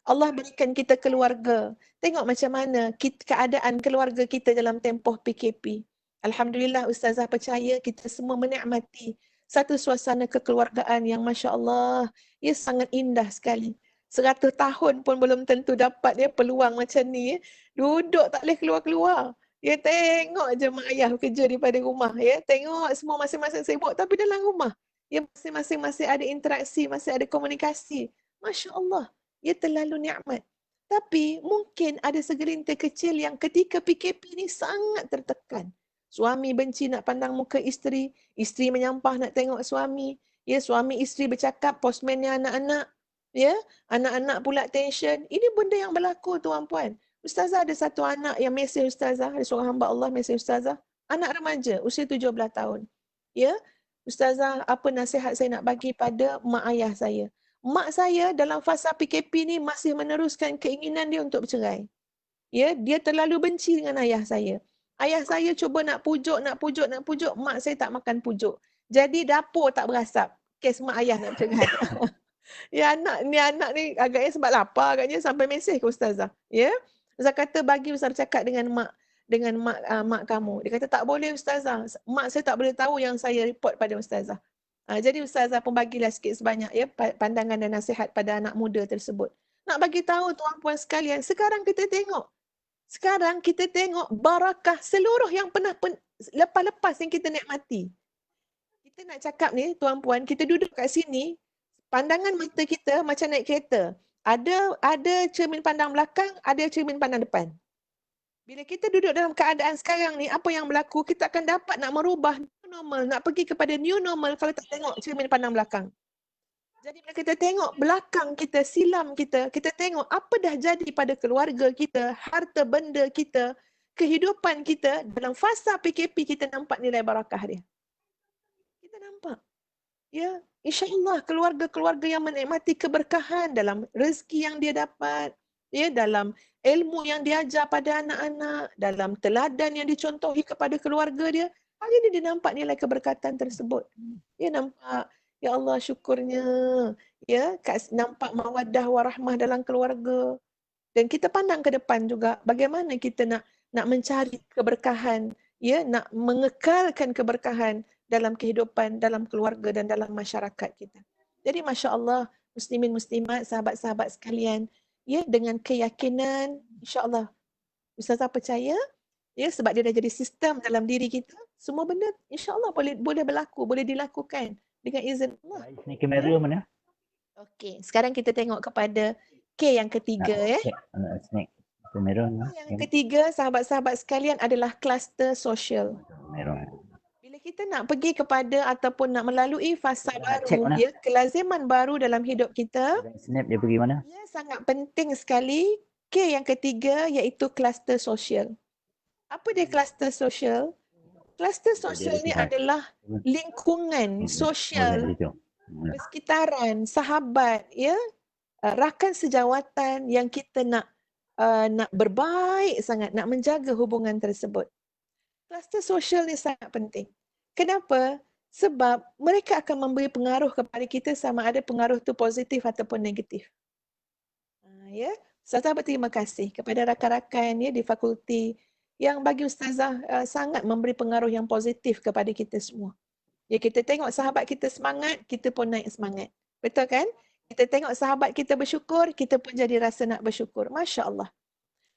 Allah berikan kita keluarga. Tengok macam mana keadaan keluarga kita dalam tempoh PKP. Alhamdulillah Ustazah percaya kita semua menikmati satu suasana kekeluargaan yang Masya Allah, ia sangat indah sekali. 100 tahun pun belum tentu dapat ya peluang macam ni. Duduk tak boleh keluar-keluar. Ya, tengok je mak ayah kerja daripada rumah. Ya, tengok semua masing-masing sibuk tapi dalam rumah. Ya, masing-masing masih ada interaksi, masih ada komunikasi. Masya Allah, ya terlalu nikmat. Tapi mungkin ada segelintir kecil yang ketika PKP ni sangat tertekan. Suami benci nak pandang muka isteri menyampah nak tengok suami. Ya, suami isteri bercakap, postmannya anak-anak. Ya, anak-anak pula tension. Ini benda yang berlaku tuan-puan. Ustazah ada satu anak yang mesej Ustazah, ada seorang hamba Allah mesej Ustazah, anak remaja, usia 17 tahun. Ya, Ustazah, apa nasihat saya nak bagi pada mak ayah saya? Mak saya dalam fasa PKP ni masih meneruskan keinginan dia untuk bercerai. Ya, dia terlalu benci dengan ayah saya. Ayah saya cuba nak pujuk, mak saya tak makan pujuk. Jadi dapur tak berasap. Kes mak ayah nak bercerai. Ya, anak ni agaknya sebab lapar agaknya sampai mesej ke Ustazah. Ya. Ustazah kata bagi Ustazah cakap dengan mak kamu. Dia kata tak boleh Ustazah. Mak saya tak boleh tahu yang saya report pada Ustazah. Jadi Ustazah pun bagilah sikit sebanyak ya pandangan dan nasihat pada anak muda tersebut. Nak bagi tahu tuan-puan sekalian, sekarang kita tengok barakah seluruh yang pernah lepas-lepas yang kita nikmati. Kita nak cakap ni tuan-puan, kita duduk kat sini, pandangan mata kita macam naik kereta. Ada cermin pandang belakang, ada cermin pandang depan. Bila kita duduk dalam keadaan sekarang ni, apa yang berlaku, kita akan dapat nak merubah new normal, nak pergi kepada new normal kalau tak tengok cermin pandang belakang. Jadi bila kita tengok belakang kita, silam kita tengok apa dah jadi pada keluarga kita, harta benda kita, kehidupan kita, dalam fasa PKP kita nampak nilai barakah dia. Kita nampak. Ya, insya-Allah keluarga-keluarga yang menikmati keberkahan dalam rezeki yang dia dapat, ya, dalam ilmu yang diajar pada anak-anak, dalam teladan yang dicontohi kepada keluarga dia, hari ini dia nampak nilai keberkatan tersebut. Ya, nampak, ya Allah syukurnya, ya, nampak mawaddah warahmah dalam keluarga. Dan kita pandang ke depan juga bagaimana kita nak mencari keberkahan, ya, nak mengekalkan keberkahan dalam kehidupan, dalam keluarga dan dalam masyarakat kita. Jadi Masya Allah, muslimin muslimat, sahabat-sahabat sekalian, ya, dengan keyakinan, insya Allah, Ustazah percaya, ya, sebab dia dah jadi sistem dalam diri kita, semua benda insya Allah boleh berlaku, boleh dilakukan dengan izin Allah. Ini kamera mana? Okey, sekarang kita tengok kepada K yang ketiga, ya. Kamera Yang ketiga, sahabat-sahabat sekalian, adalah kluster sosial. Bila kita nak pergi kepada ataupun nak melalui fasa baru, ya, kelaziman baru dalam hidup kita, Snap dia pergi mana? ya, sangat penting sekali K yang ketiga iaitu kluster sosial. Apa dia kluster sosial? Kluster sosial ni adalah lingkungan sosial, persekitaran, sahabat, ya, rakan sejawatan yang kita nak berbaik sangat, nak menjaga hubungan tersebut. Kluster sosial ni sangat penting. Kenapa? Sebab mereka akan memberi pengaruh kepada kita sama ada pengaruh tu positif ataupun negatif. Ya, Ustazah berterima kasih kepada rakan-rakan ya di fakulti yang bagi Ustazah sangat memberi pengaruh yang positif kepada kita semua. Ya, kita tengok sahabat kita semangat, kita pun naik semangat. Betul kan? Kita tengok sahabat kita bersyukur, kita pun jadi rasa nak bersyukur. Masya Allah.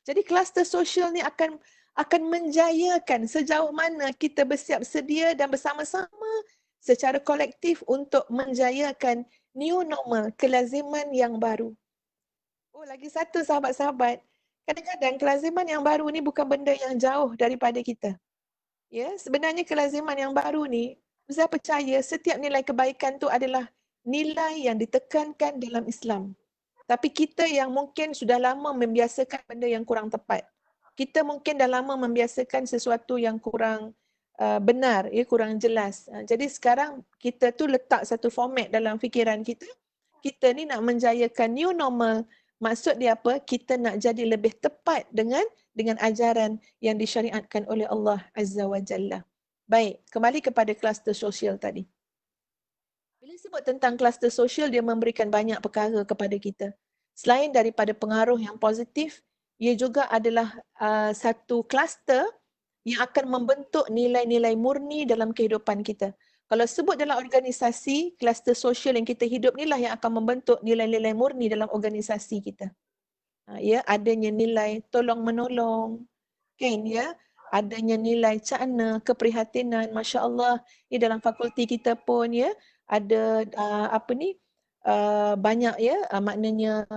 Jadi kluster sosial ni akan menjayakan sejauh mana kita bersiap sedia dan bersama-sama secara kolektif untuk menjayakan new normal, kelaziman yang baru. Oh, lagi satu sahabat-sahabat. Kadang-kadang kelaziman yang baru ni bukan benda yang jauh daripada kita. Ya, sebenarnya kelaziman yang baru ni, saya percaya setiap nilai kebaikan tu adalah nilai yang ditekankan dalam Islam. Tapi kita yang mungkin sudah lama membiasakan benda yang kurang tepat. Kita mungkin dah lama membiasakan sesuatu yang kurang benar, ya, kurang jelas. Jadi sekarang kita tu letak satu format dalam fikiran kita. Kita ni nak menjayakan new normal. Maksud dia apa? Kita nak jadi lebih tepat dengan ajaran yang disyariatkan oleh Allah Azza wa Jalla. Baik, kembali kepada kluster sosial tadi. Bila sebut tentang kluster sosial, dia memberikan banyak perkara kepada kita. Selain daripada pengaruh yang positif, ia juga adalah satu kluster yang akan membentuk nilai-nilai murni dalam kehidupan kita. Kalau sebut dalam organisasi, kluster sosial yang kita hidup inilah yang akan membentuk nilai-nilai murni dalam organisasi kita. Ya, adanya nilai tolong-menolong, kan ya? Adanya nilai cakna, keprihatinan, masya-Allah. Dalam fakulti kita pun ya ada banyak ya maknanya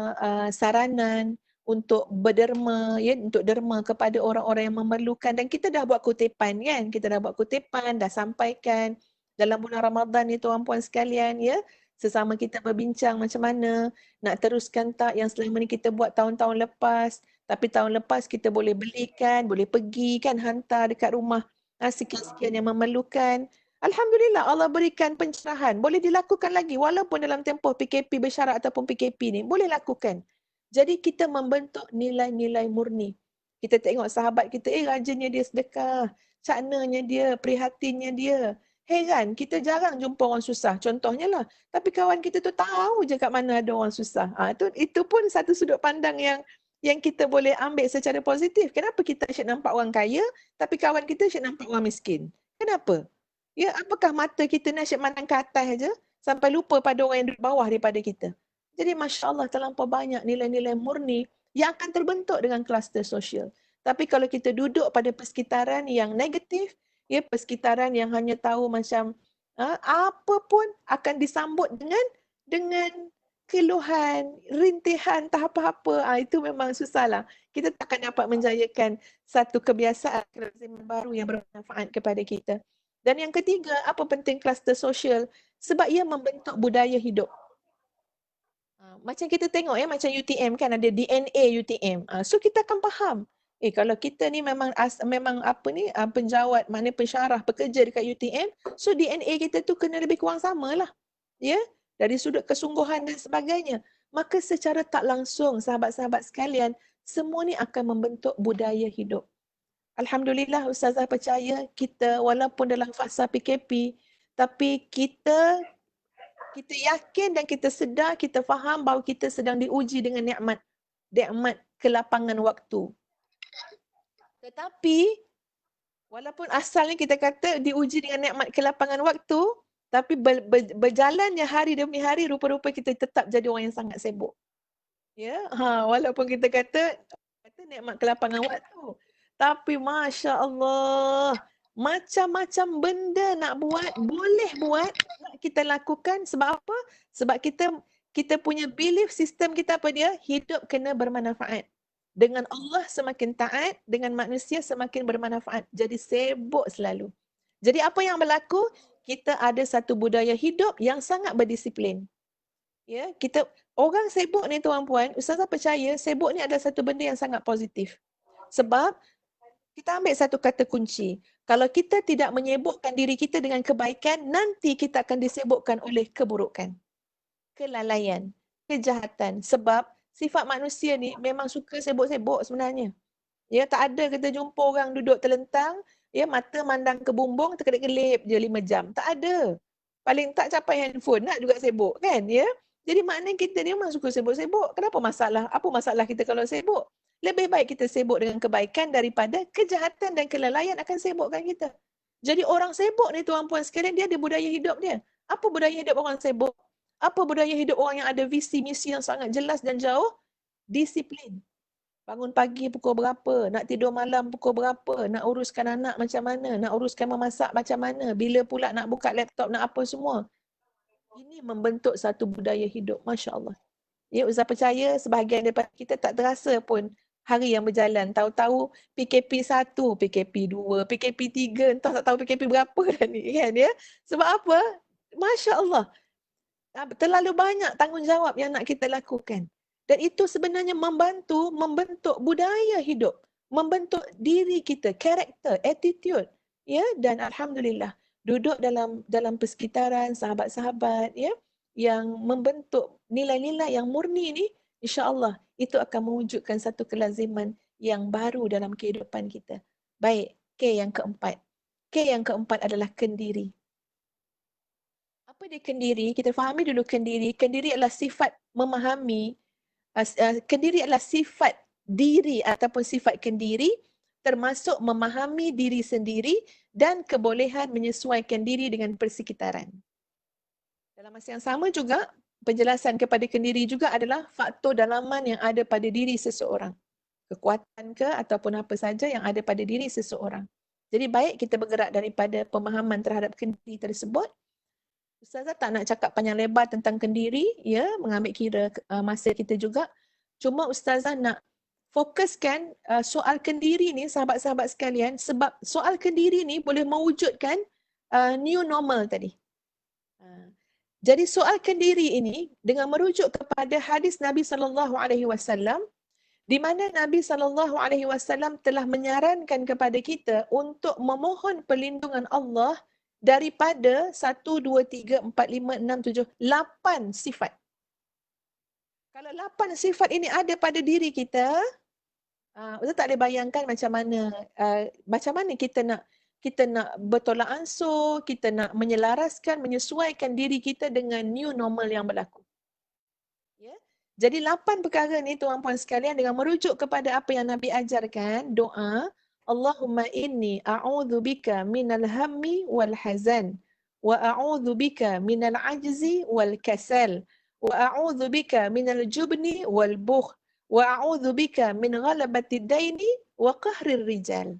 saranan untuk berderma ya, untuk derma kepada orang-orang yang memerlukan, dan kita dah buat kutipan kan, kita dah buat kutipan, dah sampaikan dalam bulan Ramadan ni tuan-puan sekalian ya, sesama kita berbincang macam mana nak teruskan tak yang selama ni kita buat tahun-tahun lepas, tapi tahun lepas kita boleh belikan, boleh pergi kan, hantar dekat rumah sekian-sekian yang memerlukan. Alhamdulillah Allah berikan pencerahan, boleh dilakukan lagi walaupun dalam tempoh PKP bersyarat ataupun PKP ni, boleh lakukan. Jadi kita membentuk nilai-nilai murni. Kita tengok sahabat kita, rajinnya dia sedekah, caknanya dia, prihatinnya dia. Heran, kita jarang jumpa orang susah. Contohnya lah, tapi kawan kita tu tahu je kat mana ada orang susah. Itu pun satu sudut pandang yang kita boleh ambil secara positif. Kenapa kita asyik nampak orang kaya, tapi kawan kita asyik nampak orang miskin? Kenapa? Ya, apakah mata kita ni asyik mandang ke atas aja sampai lupa pada orang yang duduk bawah daripada kita? Jadi Masya Allah terlampau banyak nilai-nilai murni yang akan terbentuk dengan kluster sosial. Tapi kalau kita duduk pada persekitaran yang negatif, ya, persekitaran yang hanya tahu macam apa pun akan disambut dengan keluhan, rintihan, tak apa-apa. Itu memang susahlah. Kita takkan dapat menjayakan satu kebiasaan kelaziman baru yang bermanfaat kepada kita. Dan yang ketiga, apa penting kluster sosial? Sebab ia membentuk budaya hidup. Macam kita tengok ya, macam UTM kan ada DNA UTM. So kita akan faham. Kalau kita ni memang penjawat, maknanya pensyarah, pekerja dekat UTM, so DNA kita tu kena lebih kurang samalah. Ya, dari sudut kesungguhan dan sebagainya. Maka secara tak langsung sahabat-sahabat sekalian, semua ni akan membentuk budaya hidup. Alhamdulillah Ustazah percaya kita walaupun dalam fasa PKP, tapi kita yakin dan kita sedar, kita faham bahawa kita sedang diuji dengan nikmat kelapangan waktu. Tetapi walaupun asalnya kita kata diuji dengan nikmat kelapangan waktu, tapi berjalannya hari demi hari, rupa-rupa kita tetap jadi orang yang sangat sibuk. Ya, walaupun kita kata nikmat kelapangan waktu, tapi Masya Allah, macam-macam benda nak buat, boleh buat, nak kita lakukan. Sebab apa? Sebab kita punya belief system kita apa dia? Hidup kena bermanfaat. Dengan Allah semakin taat, dengan manusia semakin bermanfaat. Jadi sibuk selalu. Jadi apa yang berlaku? Kita ada satu budaya hidup yang sangat berdisiplin. Ya, orang sibuk ni tuan-puan, Ustazah percaya sibuk ni adalah satu benda yang sangat positif. Sebab kita ambil satu kata kunci. Kalau kita tidak menyibukkan diri kita dengan kebaikan, nanti kita akan disibukkan oleh keburukan, kelalaian, kejahatan. Sebab sifat manusia ni memang suka sibuk-sibuk sebenarnya. Ya, tak ada kita jumpa orang duduk terlentang, Ya, mata mandang ke bumbung, terkelip-kelip je 5 jam. Tak ada. Paling tak capai handphone, nak juga sibuk kan, ya. Jadi maknanya kita ni memang suka sibuk-sibuk. Kenapa masalah? Apa masalah kita kalau sibuk? Lebih baik kita sibuk dengan kebaikan daripada kejahatan dan kelalaian akan sibukkan kita. Jadi orang sibuk ni tuan-puan sekalian, dia ada budaya hidup dia. Apa budaya hidup orang sibuk? Apa budaya hidup orang yang ada visi misi yang sangat jelas dan jauh? Disiplin. Bangun pagi pukul berapa, nak tidur malam pukul berapa, nak uruskan anak macam mana, nak uruskan memasak macam mana, bila pula nak buka laptop, nak apa semua. Ini membentuk satu budaya hidup, Masya Allah. Ya, Ustaz percaya sebahagian daripada kita tak terasa pun hari yang berjalan. Tahu-tahu PKP 1, PKP 2, PKP 3, entah tak tahu PKP berapa dah ni kan ya. Sebab apa? Masya Allah. Terlalu banyak tanggungjawab yang nak kita lakukan. Dan itu sebenarnya membentuk budaya hidup, membentuk diri kita, karakter, attitude, ya. Dan alhamdulillah duduk dalam persekitaran sahabat-sahabat, ya, yang membentuk nilai-nilai yang murni ni, insya-Allah itu akan mewujudkan satu kelaziman yang baru dalam kehidupan kita. Baik, K yang keempat. K yang keempat adalah kendiri. Apa dia kendiri? Kita fahami dulu kendiri. Kendiri adalah sifat memahami. Kendiri adalah sifat diri ataupun sifat kendiri, termasuk memahami diri sendiri dan kebolehan menyesuaikan diri dengan persekitaran. Dalam masa yang sama juga, penjelasan kepada kendiri juga adalah faktor dalaman yang ada pada diri seseorang. Kekuatan ke ataupun apa saja yang ada pada diri seseorang. Jadi baik kita bergerak daripada pemahaman terhadap kendiri tersebut. Ustazah tak nak cakap panjang lebar tentang kendiri, ya, mengambil kira masa kita juga. Cuma Ustazah nak fokuskan soal kendiri ni, sahabat-sahabat sekalian, sebab soal kendiri ni boleh mewujudkan new normal tadi. Jadi soal kendiri ini dengan merujuk kepada hadis Nabi SAW, di mana Nabi SAW telah menyarankan kepada kita untuk memohon perlindungan Allah daripada 1, 2, 3, 4, 5, 6, 7, 8 sifat. Kalau 8 sifat ini ada pada diri kita, Ustaz tak boleh bayangkan macam mana kita nak bertolak ansur, kita nak menyelaraskan, menyesuaikan diri kita dengan new normal yang berlaku. Ya? Jadi 8 perkara ni tuan-puan sekalian dengan merujuk kepada apa yang Nabi ajarkan, doa, Allahumma inni a'udhu bika minal hammi wal hazan wa a'udhu bika minal ajzi wal kasal wa a'udhu bika minal jubni wal bukh wa a'udhu bika min ghalabati daini wa qahrir rijal.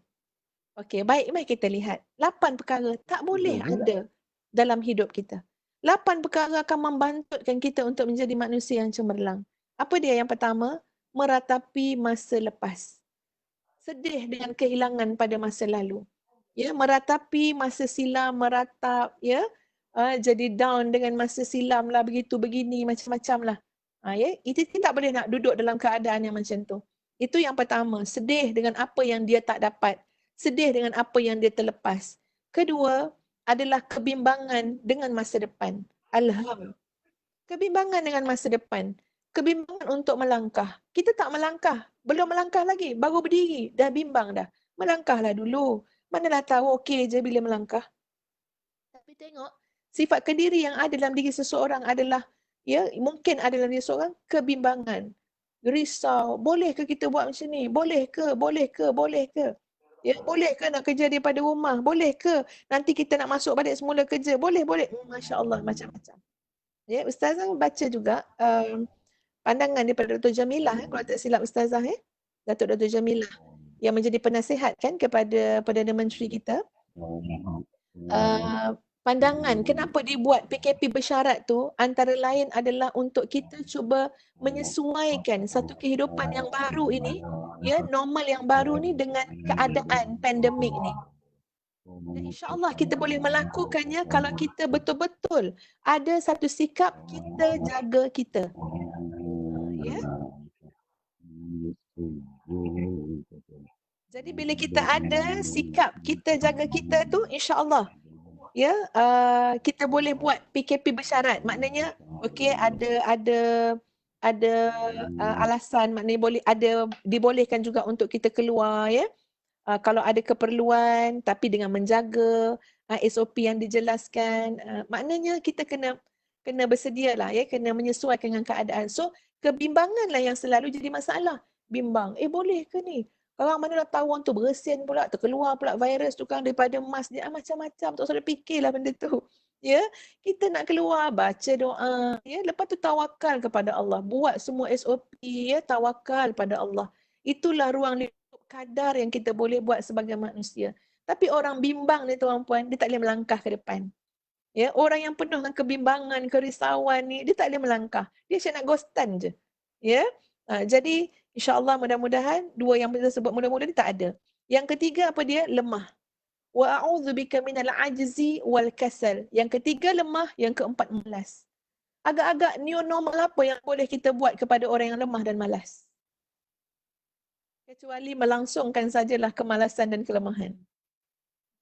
Okey, baik, mari kita lihat. 8 perkara tak boleh ada dalam hidup kita. 8 perkara akan membantutkan kita untuk menjadi manusia yang cemerlang. Apa dia yang pertama? Meratapi masa lepas. Sedih dengan kehilangan pada masa lalu. Ya, meratapi masa silam, meratap, ya. Jadi down dengan masa silam lah, begitu begini macam-macam lah. Ya, itu tak boleh nak duduk dalam keadaan yang macam tu. Itu yang pertama, sedih dengan apa yang dia tak dapat, sedih dengan apa yang dia terlepas. Kedua adalah kebimbangan dengan masa depan. Alham. Kebimbangan dengan masa depan. Kebimbangan untuk melangkah. Kita tak melangkah. Belum melangkah lagi. Baru berdiri. Dah bimbang dah. Melangkahlah dulu. Manalah tahu okey je bila melangkah. Tapi tengok, sifat kendiri yang ada dalam diri seseorang adalah, ya, mungkin ada dalam diri seseorang, kebimbangan. Risau. Boleh ke kita buat macam ni? Boleh ke? Boleh ke? Boleh ke? Ya, boleh ke nak kerja daripada rumah? Boleh ke? Nanti kita nak masuk balik semula kerja? Boleh, boleh. Masya Allah, macam-macam. Ya, Ustazah baca juga pandangan daripada Dr. Jamilah, kalau tak silap Ustazah, Datuk Dr. Jamilah, yang menjadi penasihat kan kepada Perdana Menteri kita. Pandangan kenapa dibuat PKP bersyarat tu antara lain adalah untuk kita cuba menyesuaikan satu kehidupan yang baru ini, ya, normal yang baru ni dengan keadaan pandemik ni. Dan insya-Allah kita boleh melakukannya kalau kita betul-betul ada satu sikap kita jaga kita. Ya. Jadi bila kita ada sikap kita jaga kita tu, insya-Allah, ya, kita boleh buat PKP bersyarat. Maknanya okey, ada alasan, maknanya boleh, ada dibolehkan juga untuk kita keluar, ya. Kalau ada keperluan tapi dengan menjaga SOP yang dijelaskan, maknanya kita kena bersedia lah ya, kena menyesuaikan dengan keadaan. So kebimbangan lah yang selalu jadi masalah. Bimbang, boleh ke ni? Orang mana dah tahu orang tu bersin pula, terkeluar pula virus tu kan daripada mask dia, macam-macam. Tak usah fikirlah benda tu. Ya, kita nak keluar, baca doa, ya, lepas tu tawakal kepada Allah. Buat semua SOP, ya, tawakal pada Allah. Itulah ruang lingkup kadar yang kita boleh buat sebagai manusia. Tapi orang bimbang ni tuan-puan, dia tak boleh melangkah ke depan. Ya, orang yang penuh dengan kebimbangan, kerisauan ni, dia tak boleh melangkah. Dia asyik nak ghostan je. Ya. Jadi insya-Allah mudah-mudahan dua yang kita sebut mudah-mudahan ni tak ada. Yang ketiga apa dia? Lemah. Wa a'udzubika minal ajzi wal kasal. Yang ketiga lemah, yang keempat malas. Agak-agak new normal apa yang boleh kita buat kepada orang yang lemah dan malas? Kecuali melangsungkan sajalah kemalasan dan kelemahan.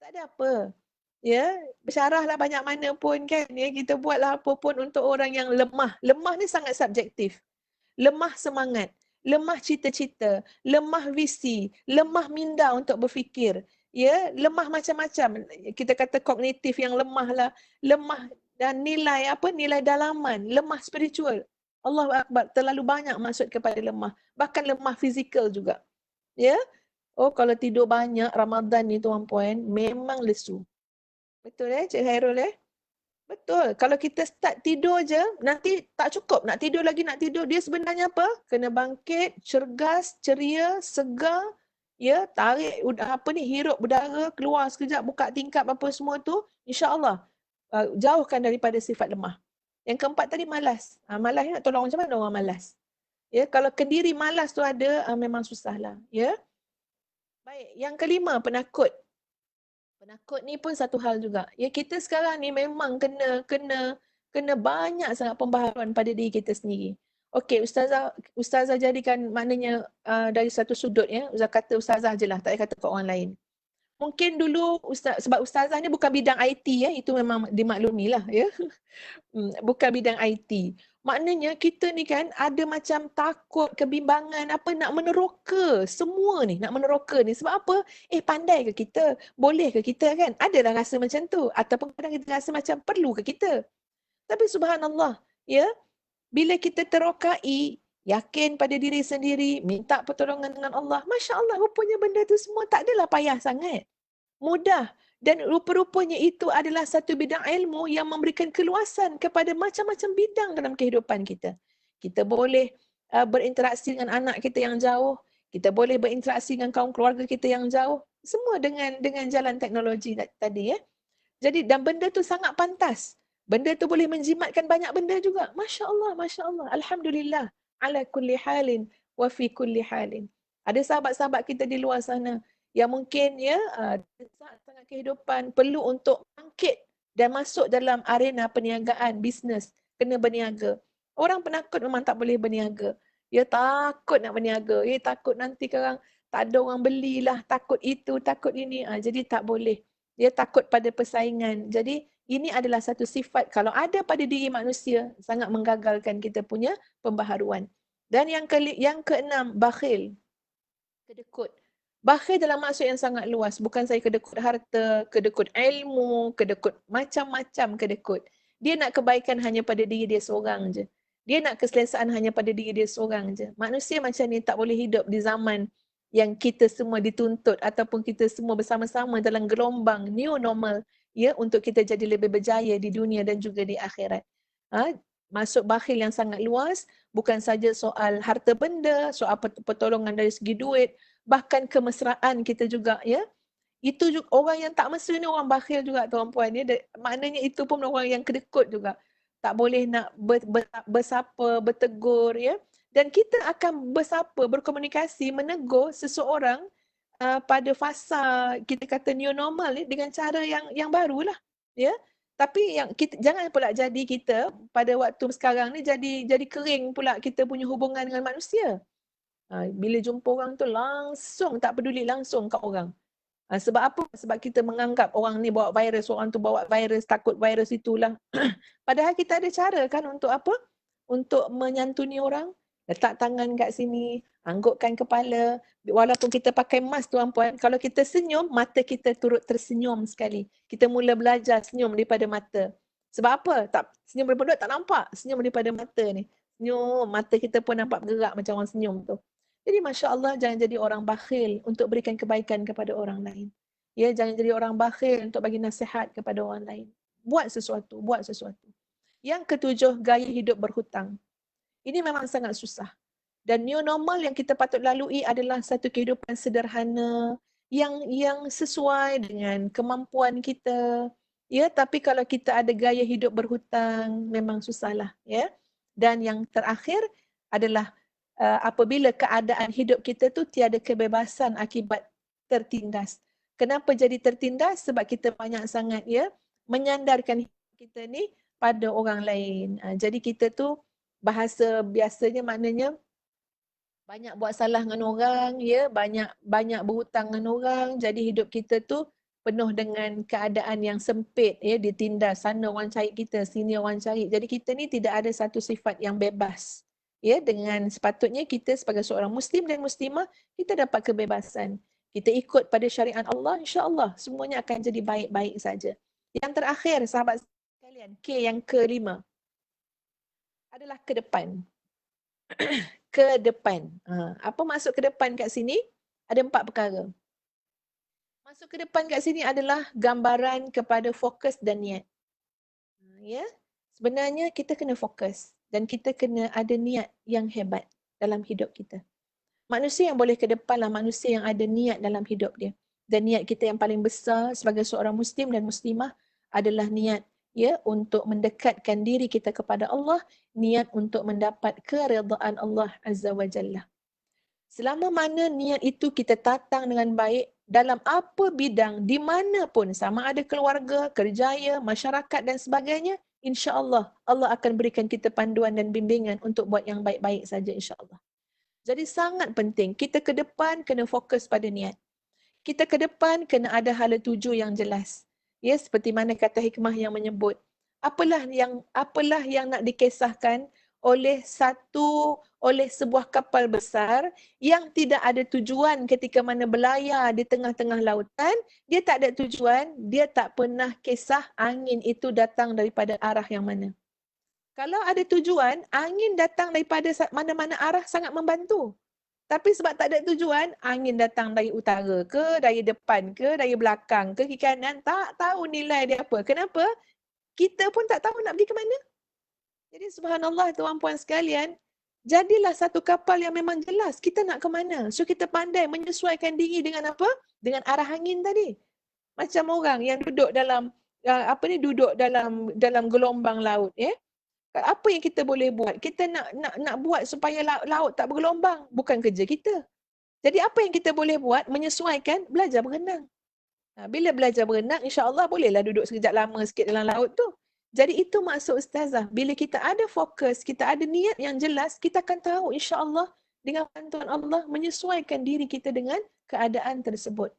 Tak ada apa. Ya, bersyarahlah banyak mana pun kan, ya, kita buatlah apa pun untuk orang yang lemah. Lemah ni sangat subjektif. Lemah semangat, lemah cita-cita, lemah visi, lemah minda untuk berfikir. Ya, lemah macam-macam. Kita kata kognitif yang lemah lah, lemah dan nilai nilai dalaman, lemah spiritual. Allahu Akbar, terlalu banyak maksud kepada lemah. Bahkan lemah fizikal juga. Ya. Kalau tidur banyak Ramadan ni tuan-puan, memang lesu. Betul Cik Hairul Betul. Kalau kita start tidur je, nanti tak cukup. Nak tidur lagi, nak tidur. Dia sebenarnya apa? Kena bangkit, cergas, ceria, segar. Ya, tarik hirup udara, keluar sekejap, buka tingkap apa semua tu. InsyaAllah jauhkan daripada sifat lemah. Yang keempat tadi malas. Malas ni nak tolong macam mana orang malas? Ya, kalau kendiri malas tu ada, memang susahlah. Ya. Baik, yang kelima penakut. Penakut ni pun satu hal juga. Ya, kita sekarang ni memang kena banyak sangat pembaharuan pada diri kita sendiri. Okey, ustazah jadikan maknanya dari satu sudut ya. Ustazah kata ustazah je lah, tak payah kata ke orang lain. Mungkin dulu sebab ustazah ni bukan bidang IT ya, itu memang dimaklumilah ya. Bukan bidang IT. Maknanya kita ni kan ada macam takut, kebimbangan, nak meneroka semua ni, nak meneroka ni. Sebab apa? Pandai ke kita? Boleh ke kita kan? Adalah rasa macam tu. Ataupun kadang kita rasa macam perlu ke kita? Tapi subhanallah, ya, bila kita terokai, yakin pada diri sendiri, minta pertolongan dengan Allah, Masya Allah, rupanya benda tu semua tak adalah payah sangat. Mudah. Dan rupa-rupanya itu adalah satu bidang ilmu yang memberikan keluasan kepada macam-macam bidang dalam kehidupan kita. Kita boleh berinteraksi dengan anak kita yang jauh, kita boleh berinteraksi dengan kaum keluarga kita yang jauh, semua dengan jalan teknologi tadi ya. Jadi dan benda tu sangat pantas. Benda tu boleh menjimatkan banyak benda juga. Masya Allah, Masya Allah. Alhamdulillah. Ala kulli halin wa fi kulli halin. Ada sahabat-sahabat kita di luar sana yang mungkin ya sangat kehidupan perlu untuk bangkit dan masuk dalam arena perniagaan, bisnes, kena berniaga. Orang penakut memang tak boleh berniaga. Ya takut nak berniaga, ya takut nanti sekarang tak ada orang belilah, takut itu, takut ini. Jadi tak boleh. Dia takut pada persaingan. Jadi ini adalah satu sifat kalau ada pada diri manusia sangat menggagalkan kita punya pembaharuan. Dan yang keenam, bakhil. Kedekut. Bakhil dalam maksud yang sangat luas. Bukan saya kedekut harta, kedekut ilmu, kedekut macam-macam kedekut. Dia nak kebaikan hanya pada diri dia seorang je. Dia nak keselesaan hanya pada diri dia seorang je. Manusia macam ni tak boleh hidup di zaman yang kita semua dituntut ataupun kita semua bersama-sama dalam gelombang new normal ya untuk kita jadi lebih berjaya di dunia dan juga di akhirat. Masuk bakhil yang sangat luas, bukan saja soal harta benda, soal pertolongan dari segi duit, bahkan kemesraan kita juga ya. Itu juga orang yang tak mesra ni orang bakhil juga tuan-puan ya. Maknanya itu pun orang yang kedekut juga. Tak boleh nak bersapa, bertegur ya. Dan kita akan bersapa, berkomunikasi, menegur seseorang pada fasa kita kata new normal ni dengan cara yang barulah ya. Tapi yang kita jangan pula jadi kita pada waktu sekarang ni jadi kering pula kita punya hubungan dengan manusia. Bila jumpa orang tu langsung tak peduli langsung kat orang. Sebab apa? Sebab kita menganggap orang ni bawa virus, orang tu bawa virus, takut virus itulah. Padahal kita ada cara kan untuk apa? Untuk menyantuni orang. Letak tangan kat sini, anggukkan kepala. Walaupun kita pakai mask tuan-puan, kalau kita senyum, mata kita turut tersenyum sekali. Kita mula belajar senyum daripada mata. Sebab apa? Senyum daripada mulut tak nampak. Senyum daripada mata ni. Senyum, mata kita pun nampak bergerak macam orang senyum tu. Jadi Masya Allah, jangan jadi orang bakhil untuk berikan kebaikan kepada orang lain. Ya, jangan jadi orang bakhil untuk bagi nasihat kepada orang lain. Buat sesuatu, buat sesuatu. Yang ketujuh, gaya hidup berhutang. Ini memang sangat susah. Dan new normal yang kita patut lalui adalah satu kehidupan sederhana yang sesuai dengan kemampuan kita. Ya, tapi kalau kita ada gaya hidup berhutang, memang susahlah, ya. Dan yang terakhir adalah apabila keadaan hidup kita tu tiada kebebasan akibat tertindas. Kenapa jadi tertindas? Sebab kita banyak sangat menyandarkan hidup kita ni pada orang lain. Jadi kita tu bahasa biasanya maknanya banyak buat salah dengan orang, banyak berhutang dengan orang, jadi hidup kita tu penuh dengan keadaan yang sempit, ditindas, sana orang cari kita, sini orang cari. Jadi kita ni tidak ada satu sifat yang bebas. Dengan sepatutnya kita sebagai seorang Muslim dan Muslimah, kita dapat kebebasan. Kita ikut pada syariat Allah, insya-Allah semuanya akan jadi baik-baik saja. Yang terakhir, sahabat sekalian, K yang kelima adalah ke depan. Ke depan. Apa maksud ke depan kat sini? Ada 4 perkara. Masuk ke depan kat sini adalah gambaran kepada fokus dan niat. Sebenarnya kita kena fokus dan kita kena ada niat yang hebat dalam hidup kita. Manusia yang boleh ke depanlah manusia yang ada niat dalam hidup dia. Dan niat kita yang paling besar sebagai seorang Muslim dan Muslimah adalah niat untuk mendekatkan diri kita kepada Allah, niat untuk mendapat keredaan Allah Azza wa Jalla. Selama mana niat itu kita tatang dengan baik dalam apa bidang, di mana pun, sama ada keluarga, kerjaya, masyarakat dan sebagainya, insya-Allah Allah akan berikan kita panduan dan bimbingan untuk buat yang baik-baik saja insya-Allah. Jadi sangat penting kita ke depan kena fokus pada niat. Kita ke depan kena ada hala tuju yang jelas. Seperti mana kata hikmah yang menyebut, apalah yang nak dikisahkan oleh sebuah kapal besar yang tidak ada tujuan ketika mana berlayar di tengah-tengah lautan, dia tak ada tujuan, dia tak pernah kisah angin itu datang daripada arah yang mana. Kalau ada tujuan, angin datang daripada mana-mana arah sangat membantu. Tapi sebab tak ada tujuan, angin datang dari utara ke, dari depan ke, dari belakang ke, kiri kanan, tak tahu nilai dia apa. Kenapa? Kita pun tak tahu nak pergi ke mana. Jadi subhanallah tuan-puan sekalian, jadilah satu kapal yang memang jelas kita nak ke mana. So kita pandai menyesuaikan diri dengan apa? Dengan arah angin tadi. Macam orang yang duduk dalam dalam gelombang laut, Apa yang kita boleh buat? Kita nak buat supaya laut tak bergelombang, bukan kerja kita. Jadi apa yang kita boleh buat? Menyesuaikan, belajar berenang. Bila belajar berenang, insya-Allah bolehlah duduk sekejap lama sikit dalam laut tu. Jadi itu maksud ustazah, bila kita ada fokus, kita ada niat yang jelas, kita akan tahu insya-Allah dengan bantuan Allah menyesuaikan diri kita dengan keadaan tersebut.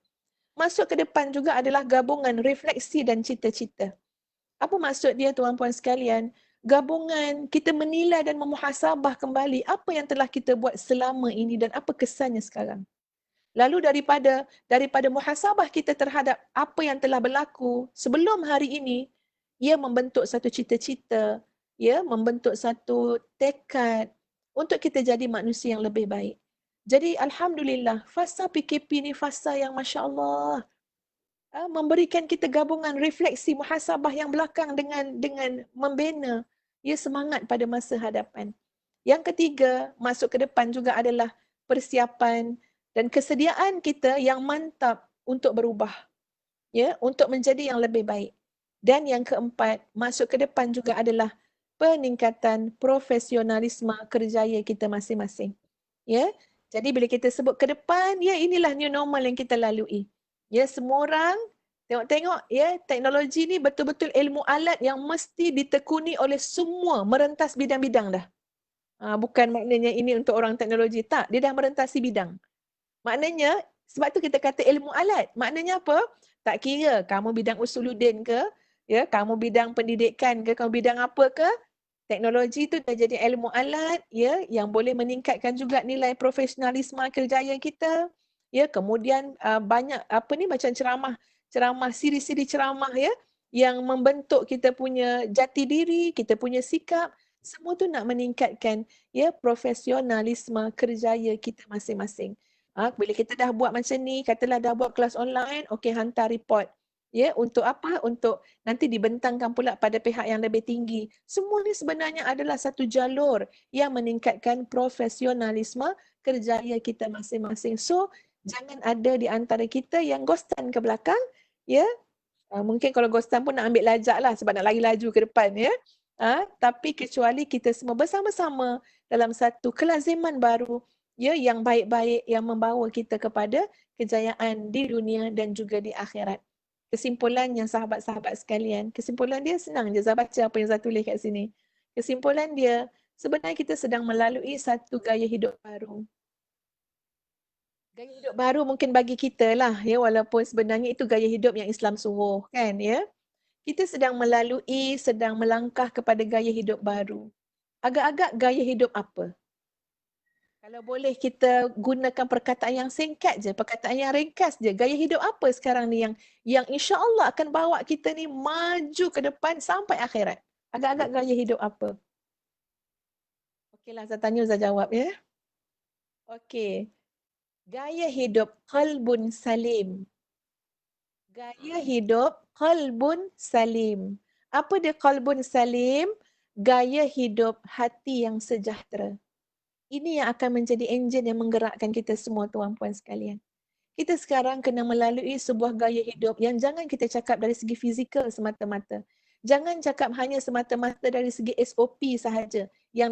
Masuk ke depan juga adalah gabungan refleksi dan cita-cita. Apa maksud dia tuan-puan sekalian? Gabungan kita menilai dan memuhasabah kembali apa yang telah kita buat selama ini dan apa kesannya sekarang. Lalu daripada muhasabah kita terhadap apa yang telah berlaku sebelum hari ini, ia membentuk satu cita-cita, membentuk satu tekad untuk kita jadi manusia yang lebih baik. Jadi alhamdulillah, fasa PKP ni fasa yang masya-Allah memberikan kita gabungan refleksi muhasabah yang belakang dengan membina semangat pada masa hadapan. Yang ketiga, masuk ke depan juga adalah persiapan dan kesediaan kita yang mantap untuk berubah, untuk menjadi yang lebih baik. Dan yang keempat, masuk ke depan juga adalah peningkatan profesionalisme kerjaya kita masing-masing. Jadi bila kita sebut ke depan, inilah new normal yang kita lalui. Semua orang tengok teknologi ni betul-betul ilmu alat yang mesti ditekuni oleh semua, merentas bidang-bidang dah. Bukan maknanya ini untuk orang teknologi, tak, dia dah merentasi bidang. Maknanya, sebab tu kita kata ilmu alat. Maknanya apa? Tak kira kamu bidang usuluddin ke, kamu bidang pendidikan ke, kamu bidang apa ke, Teknologi tu dah jadi ilmu alat ya yang boleh meningkatkan juga nilai profesionalisme kerjaya kita. Ya, kemudian banyak macam ceramah, siri-siri ceramah ya yang membentuk kita punya jati diri, kita punya sikap, semua tu nak meningkatkan ya profesionalisme kerjaya kita masing-masing. Bila kita dah buat macam ni, katalah dah buat kelas online, okey hantar report. Ya, untuk apa? Untuk nanti dibentangkan pula pada pihak yang lebih tinggi. Semua ni sebenarnya adalah satu jalur yang meningkatkan profesionalisme kerjaya kita masing-masing. So, jangan ada di antara kita yang ghostan ke belakang, ya. Mungkin kalau ghostan pun nak ambil lajak lah sebab nak lari laju ke depan, ya. Tapi kecuali kita semua bersama-sama dalam satu kelaziman baru, ya, yang baik-baik yang membawa kita kepada kejayaan di dunia dan juga di akhirat. Kesimpulannya sahabat-sahabat sekalian, kesimpulan dia senang je. Saya baca apa yang saya tulis kat sini. Kesimpulan dia, sebenarnya kita sedang melalui satu gaya hidup baru. Gaya hidup baru mungkin bagi kita lah, ya, walaupun sebenarnya itu gaya hidup yang Islam suruh, kan, ya. Kita sedang melangkah kepada gaya hidup baru. Agak-agak gaya hidup apa? Kalau boleh kita gunakan perkataan yang singkat je, perkataan yang ringkas je. Gaya hidup apa sekarang ni yang insya-Allah akan bawa kita ni maju ke depan sampai akhirat? Agak-agak gaya hidup apa? Okeylah, saya tanya, saya jawab, ya. Okey. Gaya hidup qalbun salim. Gaya hidup qalbun salim. Apa dia qalbun salim? Gaya hidup hati yang sejahtera. Ini yang akan menjadi enjin yang menggerakkan kita semua, tuan-puan sekalian. Kita sekarang kena melalui sebuah gaya hidup yang jangan kita cakap dari segi fizikal semata-mata. Jangan cakap hanya semata-mata dari segi SOP sahaja yang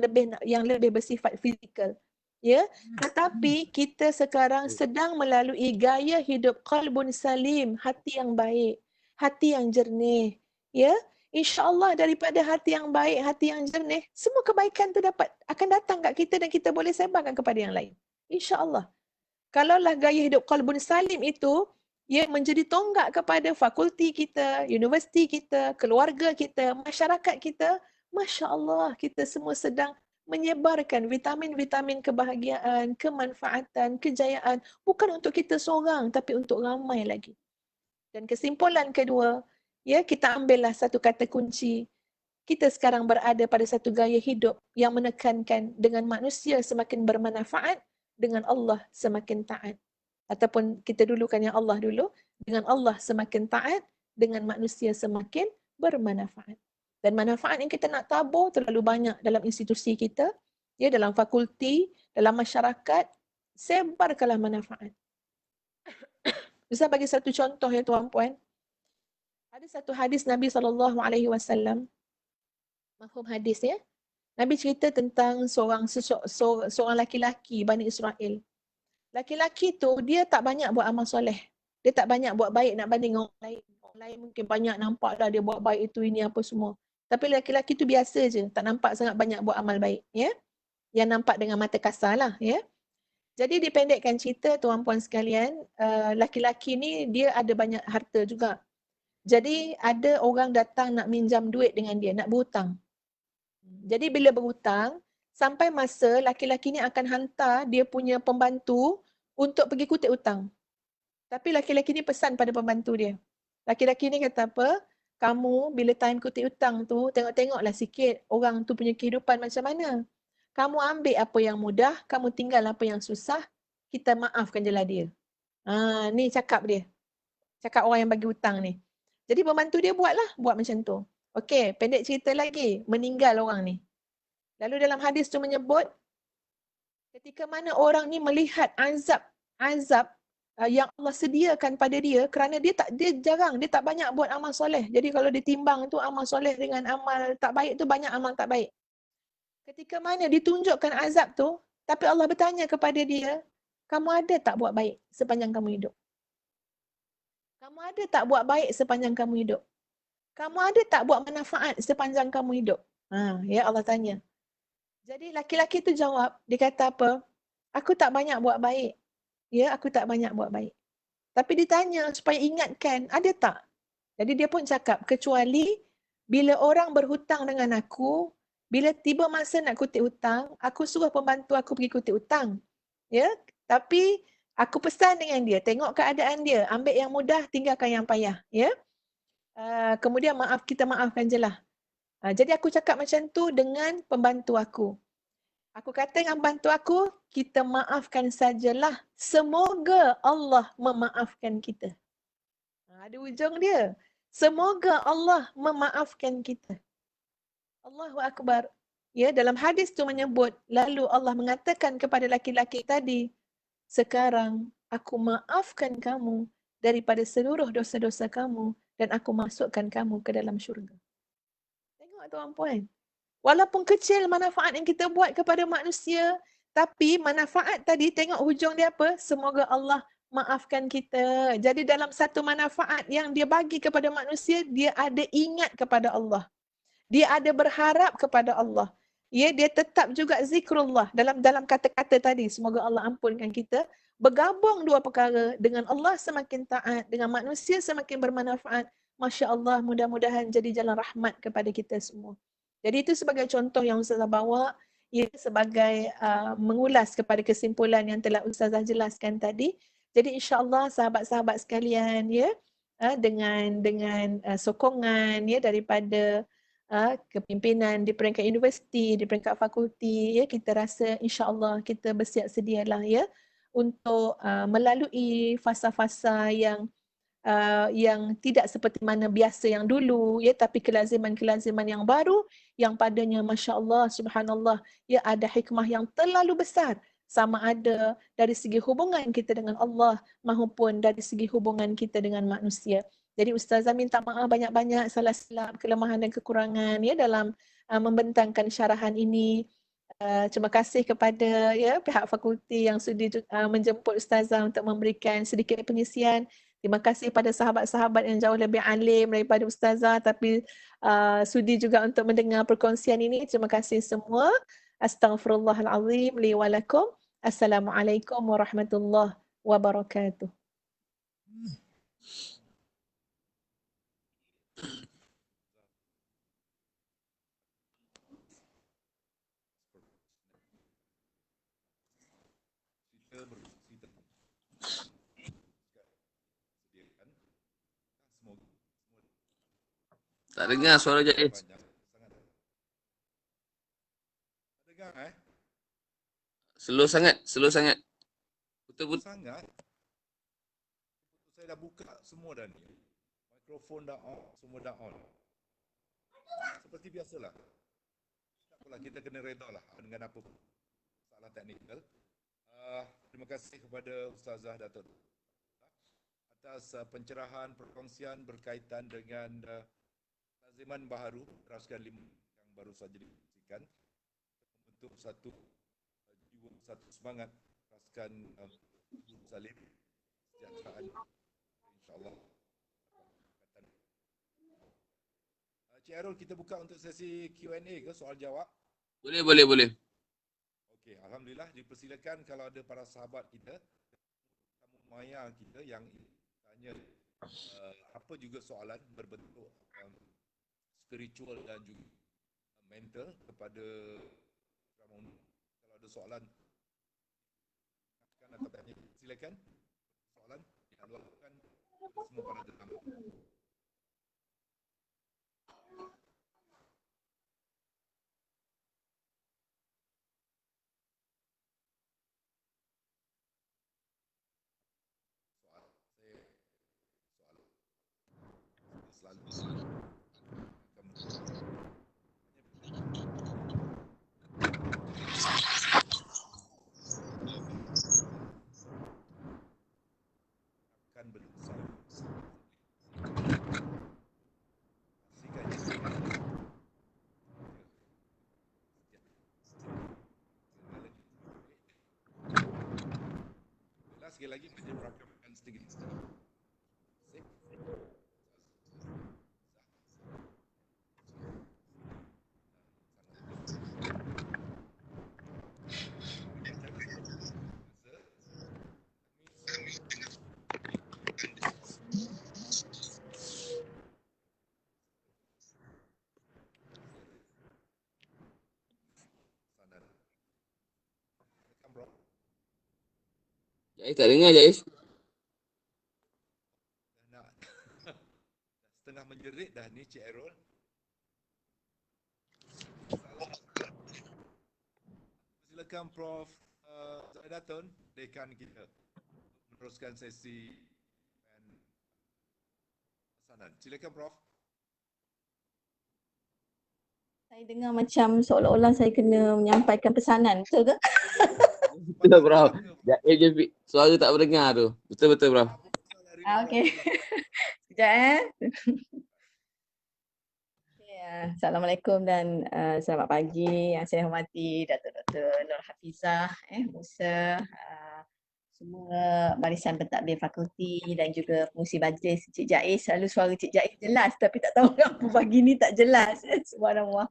lebih bersifat fizikal. Ya, tetapi kita sekarang sedang melalui gaya hidup qalbun salim, hati yang baik, hati yang jernih, ya. InsyaAllah daripada hati yang baik, hati yang jernih, semua kebaikan tu akan datang kat kita dan kita boleh sebarkan kepada yang lain. InsyaAllah. Kalaulah gaya hidup qalbun salim itu, ia menjadi tonggak kepada fakulti kita, universiti kita, keluarga kita, masyarakat kita, Masya Allah, kita semua sedang menyebarkan vitamin-vitamin kebahagiaan, kemanfaatan, kejayaan, bukan untuk kita seorang, tapi untuk ramai lagi. Dan kesimpulan kedua, ya, kita ambillah satu kata kunci. Kita sekarang berada pada satu gaya hidup yang menekankan dengan manusia semakin bermanfaat, dengan Allah semakin taat. Ataupun kita dulukan yang Allah dulu, dengan Allah semakin taat, dengan manusia semakin bermanfaat. Dan manfaat yang kita nak tabur terlalu banyak dalam institusi kita, ya, dalam fakulti, dalam masyarakat, sebarkanlah manfaat. Saya bagi satu contoh, ya tuan-puan. Ada satu hadis Nabi SAW, mafhum hadis, ya. Nabi cerita tentang seorang laki-laki Bani Israel. Laki-laki tu dia tak banyak buat amal soleh. Dia tak banyak buat baik nak banding orang lain. Orang lain mungkin banyak nampak dah dia buat baik itu ini apa semua. Tapi laki-laki tu biasa je, tak nampak sangat banyak buat amal baik, ya. Yang nampak dengan mata kasar lah, ya. Jadi dipendekkan cerita, tuan-puan sekalian, laki-laki ni dia ada banyak harta juga. Jadi ada orang datang nak minjam duit dengan dia, nak berhutang. Jadi bila berhutang, sampai masa laki-laki ni akan hantar dia punya pembantu untuk pergi kutip hutang. Tapi laki-laki ni pesan pada pembantu dia. Laki-laki ni kata apa? Kamu bila time kutip hutang tu, tengok-tengoklah sikit orang tu punya kehidupan macam mana. Kamu ambil apa yang mudah, kamu tinggal apa yang susah, kita maafkan je lah dia. Ni cakap dia. Cakap orang yang bagi hutang ni. Jadi pembantu dia buat macam tu. Okey, pendek cerita lagi, meninggal orang ni. Lalu dalam hadis tu menyebut, ketika mana orang ni melihat azab yang Allah sediakan pada dia, kerana dia tak banyak buat amal soleh. Jadi kalau ditimbang tu amal soleh dengan amal tak baik tu, banyak amal tak baik. Ketika mana ditunjukkan azab tu, tapi Allah bertanya kepada dia, kamu ada tak buat baik sepanjang kamu hidup? Kamu ada tak buat baik sepanjang kamu hidup? Kamu ada tak buat manfaat sepanjang kamu hidup? Ya Allah tanya. Jadi laki-laki tu jawab, dia kata apa? Aku tak banyak buat baik. Ya, aku tak banyak buat baik. Tapi ditanya supaya ingatkan, ada tak? Jadi dia pun cakap, kecuali bila orang berhutang dengan aku, Bila tiba masa nak kutip hutang, aku suruh pembantu aku pergi kutip hutang. Ya, tapi aku pesan dengan dia, tengok keadaan dia, ambil yang mudah, tinggalkan yang payah. Ya, kemudian kita maafkan je lah. Jadi aku cakap macam tu dengan pembantu aku. Aku kata dengan pembantu aku, kita maafkan sajalah. Semoga Allah memaafkan kita. Ada ujung dia. Semoga Allah memaafkan kita. Allahu Akbar. Ya, dalam hadis tu menyebut, lalu Allah mengatakan kepada laki-laki tadi, sekarang aku maafkan kamu daripada seluruh dosa-dosa kamu dan aku masukkan kamu ke dalam syurga. Tengok tuan-puan. Walaupun kecil manfaat yang kita buat kepada manusia, tapi manfaat tadi tengok hujung dia apa? Semoga Allah maafkan kita. Jadi dalam satu manfaat yang dia bagi kepada manusia, dia ada ingat kepada Allah. Dia ada berharap kepada Allah. Ya, dia tetap juga zikrullah dalam kata-kata tadi. Semoga Allah ampunkan kita. Bergabung dua perkara. Dengan Allah semakin taat, dengan manusia semakin bermanfaat. Masya Allah, mudah-mudahan jadi jalan rahmat kepada kita semua. Jadi itu sebagai contoh yang Ustazah bawa, ya, sebagai mengulas kepada kesimpulan yang telah Ustazah jelaskan tadi. Jadi insya-Allah sahabat-sahabat sekalian, ya, dengan sokongan, ya, daripada kepimpinan di peringkat universiti, di peringkat fakulti, ya, kita rasa insya-Allah kita bersiap sedialah, ya, untuk melalui fasa-fasa yang tidak seperti mana biasa yang dulu, ya, tapi kelaziman-kelaziman yang baru yang padanya masya-Allah subhanallah, ya, ada hikmah yang terlalu besar, sama ada dari segi hubungan kita dengan Allah maupun dari segi hubungan kita dengan manusia. Jadi Ustazah minta maaf banyak-banyak salah silap, kelemahan dan kekurangan, ya, dalam membentangkan syarahan ini. Terima kasih kepada, ya, pihak fakulti yang sudi menjemput Ustazah untuk memberikan sedikit pengisian. Terima kasih pada sahabat-sahabat yang jauh lebih alim daripada Ustazah tapi sudi juga untuk mendengar perkongsian ini. Terima kasih semua. Astaghfirullahalazim li wa lakum. Assalamualaikum warahmatullahi wabarakatuh. Tak dengar suara Jais. Dengar Slow sangat, slow sangat. Betul-betul sangat. Saya dah buka semua dah ni. Mikrofon dah on, semua dah on. Seperti biasalah. Tak apalah, kita kena reda lah dengan apa pun masalah teknikal. Terima kasih kepada Ustazah Datuk atas pencerahan perkongsian berkaitan dengan laziman baharu teraskan 5 yang baru saja dikongsikan untuk satu jiwa, satu semangat teraskan salim kesejahteraan insya-Allah. Cik Arul, kita buka untuk sesi Q&A ke, soal jawab? boleh. Okey, alhamdulillah, dipersilakan kalau ada para sahabat kita, tamu maya kita yang tanya apa juga soalan berbentuk spiritual dan juga mental kepada Ramon. Kalau ada soalan atau tanya, silakan. Soalan dialukan semua para tetamu. Selalu akan berusaha sekali lagi menjadi perhatian sedikit. Jais tak dengar Jais. Nak setengah menjerit dah ni Cik Errol. Silakan Prof Zaidatun, dekan kita, meneruskan sesi dan pesanan. Silakan Prof. Saya dengar macam seolah-olah saya kena menyampaikan pesanan, betul ke? Betul Prof. Jais je suara tak berdengar tu. Betul Prof. Okey. Sekejap Ya, Assalamualaikum dan selamat pagi yang saya hormati Datuk Dr. Nur Hafizah, Musa, semua barisan pentadbir fakulti dan juga pengurusi majlis Cik Jais. Selalu suara Cik Jais jelas tapi tak tahu kenapa pagi ni tak jelas. Subhanallah.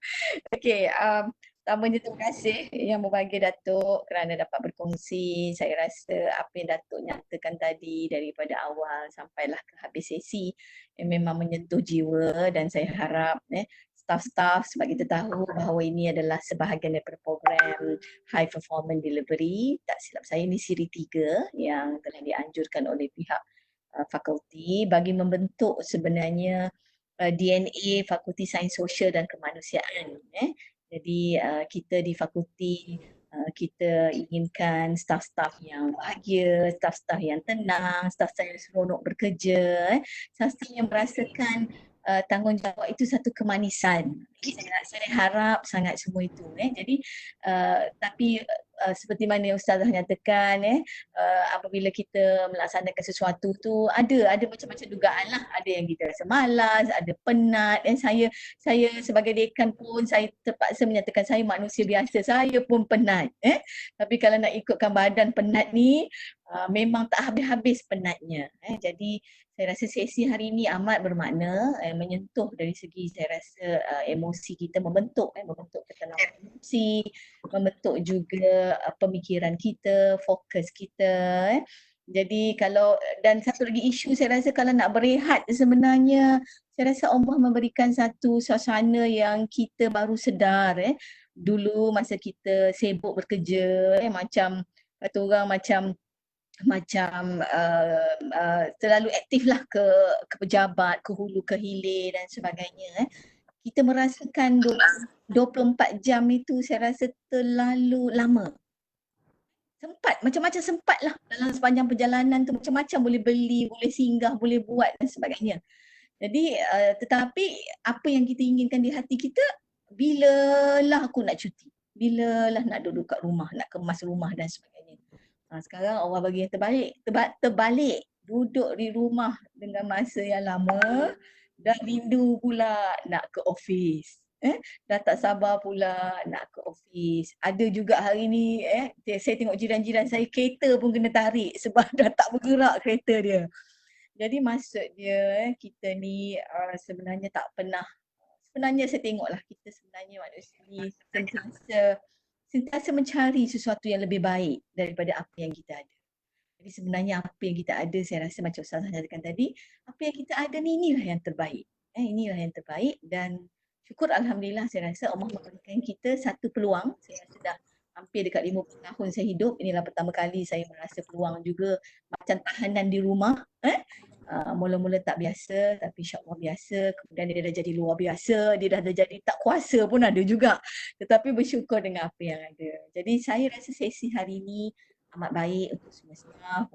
Okey, pertamanya terima kasih yang berbahagia Datuk kerana dapat berkongsi. Saya rasa apa yang Datuk nyatakan tadi daripada awal sampailah ke habis sesi memang menyentuh jiwa dan saya harap staff-staff sebab kita tahu bahawa ini adalah sebahagian daripada program High Performance Delivery. Tak silap saya ini siri 3 yang telah dianjurkan oleh pihak fakulti bagi membentuk sebenarnya DNA Fakulti Sains Sosial dan Kemanusiaan. Jadi kita di fakulti kita inginkan staf-staf yang bahagia, staf-staf yang tenang, staf-staf yang seronok bekerja, staf-staf yang merasakan tanggungjawab itu satu kemanisan. Saya harap sangat semua itu. Jadi tapi seperti mana Ustazah nyatakan, apabila kita melaksanakan sesuatu tu ada macam-macam dugaan lah. Ada yang kita rasa malas, ada penat. Saya sebagai dekan pun saya terpaksa menyatakan saya manusia biasa, saya pun penat. Tapi kalau nak ikutkan badan penat ni memang tak habis-habis penatnya. Jadi saya rasa sesi hari ini amat bermakna, menyentuh dari segi saya rasa emosi kita, membentuk ketenangan emosi, membentuk juga pemikiran kita, fokus kita. Jadi kalau, dan satu lagi isu saya rasa kalau nak berehat sebenarnya saya rasa Allah memberikan satu suasana yang kita baru sedar. Dulu masa kita sibuk bekerja, macam kata orang macam terlalu aktif lah ke pejabat, ke hulu, ke hilir dan sebagainya. Kita merasakan 24 jam itu saya rasa terlalu lama. Sempat, macam-macam sempat lah dalam sepanjang perjalanan tu, macam-macam boleh beli, boleh singgah, boleh buat dan sebagainya. Jadi tetapi apa yang kita inginkan di hati kita, bilalah aku nak cuti, bilalah nak duduk kat rumah, nak kemas rumah dan sebagainya. Sekarang Allah bagi yang terbalik, duduk di rumah dengan masa yang lama dan rindu pula nak ke office. Dah tak sabar pula nak ke office. Ada juga hari ni saya tengok jiran-jiran saya kereta pun kena tarik sebab dah tak bergerak kereta dia. Jadi maksud dia kita ni sebenarnya tak pernah, sebenarnya saya tengoklah kita sebenarnya manusia ni sentiasa mencari sesuatu yang lebih baik daripada apa yang kita ada. Jadi sebenarnya apa yang kita ada, saya rasa macam Ustazah nyatakan tadi, apa yang kita ada ni inilah yang terbaik. Inilah yang terbaik dan syukur Alhamdulillah saya rasa Allah memberikan kita satu peluang. Saya rasa dah hampir dekat 50 tahun saya hidup, inilah pertama kali saya merasa peluang juga macam tahanan di rumah. Mula-mula tak biasa tapi insya-Allah biasa, kemudian dia dah jadi luar biasa, dia dah jadi tak kuasa pun ada juga. Tetapi bersyukur dengan apa yang ada. Jadi saya rasa sesi hari ini amat baik untuk semua staff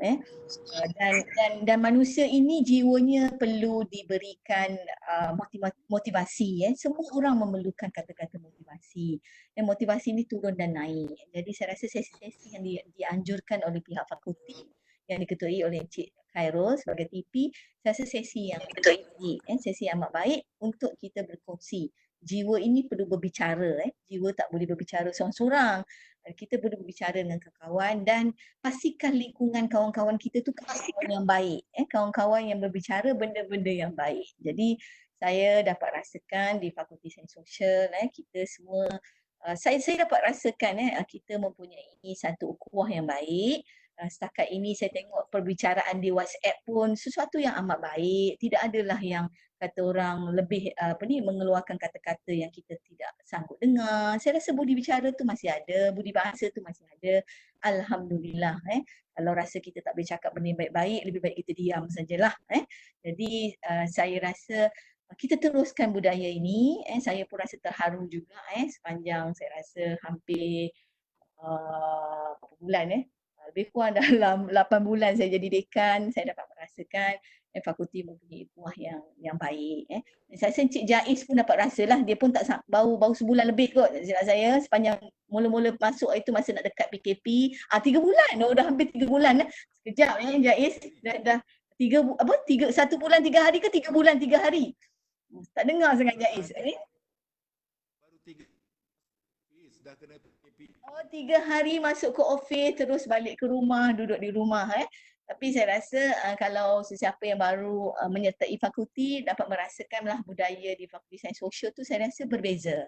dan manusia ini jiwanya perlu diberikan motivasi. Semua orang memerlukan kata-kata motivasi. Dan motivasi ini turun dan naik. Jadi saya rasa sesi-sesi yang dianjurkan oleh pihak fakulti yang diketuai oleh Encik Khairul sebagai TP, saya rasa sesi yang baik, sesi yang amat baik untuk kita berkongsi. Jiwa ini perlu berbicara, jiwa tak boleh berbicara seorang-seorang. Kita perlu berbicara dengan kawan-kawan dan pastikan lingkungan kawan-kawan kita tu kawan-kawan yang baik, kawan-kawan yang berbicara benda-benda yang baik. Jadi saya dapat rasakan di Fakulti Sains Sosial, kita semua, saya dapat rasakan kita mempunyai satu ukhuwah yang baik. setakat ini saya tengok perbicaraan di WhatsApp pun sesuatu yang amat baik. Tidak adalah yang kata orang lebih mengeluarkan kata-kata yang kita tidak sanggup dengar. Saya rasa budi bicara tu masih ada, budi bahasa tu masih ada. Alhamdulillah. Kalau rasa kita tak boleh cakap benda yang baik-baik, lebih baik kita diam sajalah. Jadi saya rasa kita teruskan budaya ini. Saya pun rasa terharu juga sepanjang saya rasa hampir berapa bulan lebih kurang dalam 8 bulan saya jadi dekan, saya dapat merasakan fakulti mempunyai buah yang baik. Saya rasa Encik Jaiz pun dapat rasalah, dia pun tak baru sebulan lebih kot silap saya, sepanjang mula-mula masuk itu masa nak dekat PKP, 3 bulan, dah hampir 3 bulan. Sekejap Jaiz, dah 1 bulan 3 hari ke 3 bulan 3 hari? Tak dengar sangat Jaiz. Baru 3 dah kena PKP. 3 hari masuk ke office, terus balik ke rumah, duduk di rumah. Tapi saya rasa kalau sesiapa yang baru menyertai fakulti dapat merasakanlah budaya di Fakulti Sains Sosial tu, saya rasa berbeza.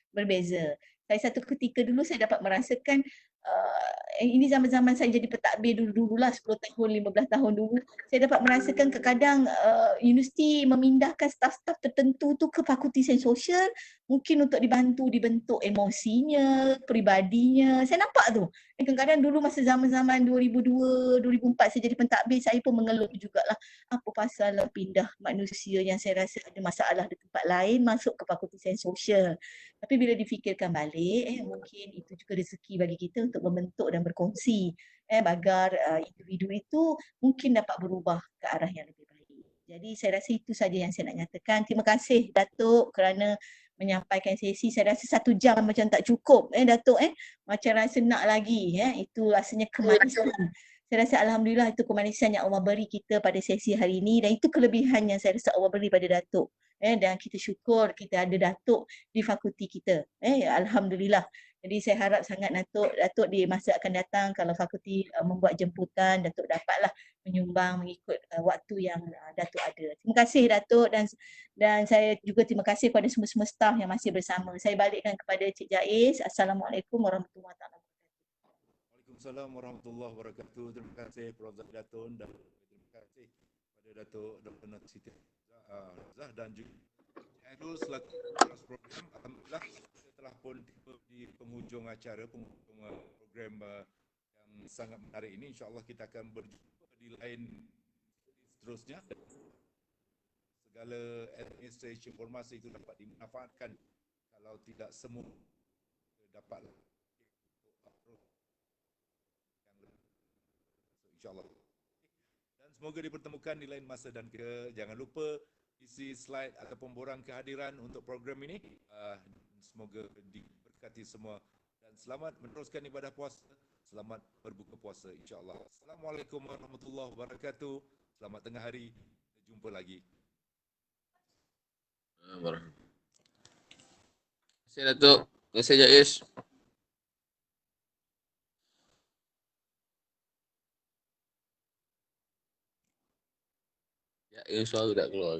Berbeza. Saya satu ketika dulu saya dapat merasakan ini zaman-zaman saya jadi pentadbir dulu-dululah, 10 tahun, 15 tahun dulu. Saya dapat merasakan kadang-kadang universiti memindahkan staf-staf tertentu tu ke Fakulti Sains Sosial mungkin untuk dibentuk emosinya, peribadinya. Saya nampak tu. Kadang-kadang dulu masa zaman-zaman 2002, 2004 saya jadi pentadbir, saya pun mengeluh jugalah apa pasal pindah manusia yang saya rasa ada masalah di tempat lain masuk ke Fakulti Sains Sosial. Tapi bila difikirkan balik, mungkin itu juga rezeki bagi kita untuk membentuk dan berkongsi agar individu itu mungkin dapat berubah ke arah yang lebih baik. Jadi saya rasa itu saja yang saya nak nyatakan. Terima kasih Datuk kerana menyampaikan sesi. Saya rasa 1 jam macam tak cukup Datuk. Macam rasa nak lagi. Itu rasanya kemanisan. Saya rasa alhamdulillah itu kemanisan yang Allah beri kita pada sesi hari ini, dan itu kelebihan yang saya rasa Allah beri pada Datuk. Dan kita syukur kita ada Datuk di fakulti kita. Alhamdulillah. Jadi saya harap sangat Datuk di masa akan datang kalau fakulti membuat jemputan, Datuk dapatlah menyumbang mengikut waktu yang Datuk ada. Terima kasih Datuk, dan saya juga terima kasih kepada semua-semua staf yang masih bersama. Saya balikkan kepada Cik Jaiz. Assalamualaikum warahmatullahi wabarakatuh. Waalaikumsalam warahmatullahi wabarakatuh. Terima kasih Prof. Zahidatun dan terima kasih kepada Datuk Dr. Nur Siti Razah dan juga Airul selaku keras program. Alhamdulillah kita telah pun tiba di penghujung acara, penghujung program yang sangat menarik ini. InsyaAllah kita akan berjumpa di lain seterusnya. Segala administrasi informasi itu dapat dimanfaatkan, kalau tidak semua dapatlah InsyaAllah. Dan semoga dipertemukan di lain masa dan jangan lupa isi slide ataupun borang kehadiran untuk program ini. Semoga diberkati semua dan selamat meneruskan ibadah puasa. Selamat berbuka puasa insyaAllah. Assalamualaikum warahmatullahi wabarakatuh. Selamat tengah hari. Kita jumpa lagi. Terima kasih Datuk. Terima kasih Jaiz. Ya, suara tak keluar.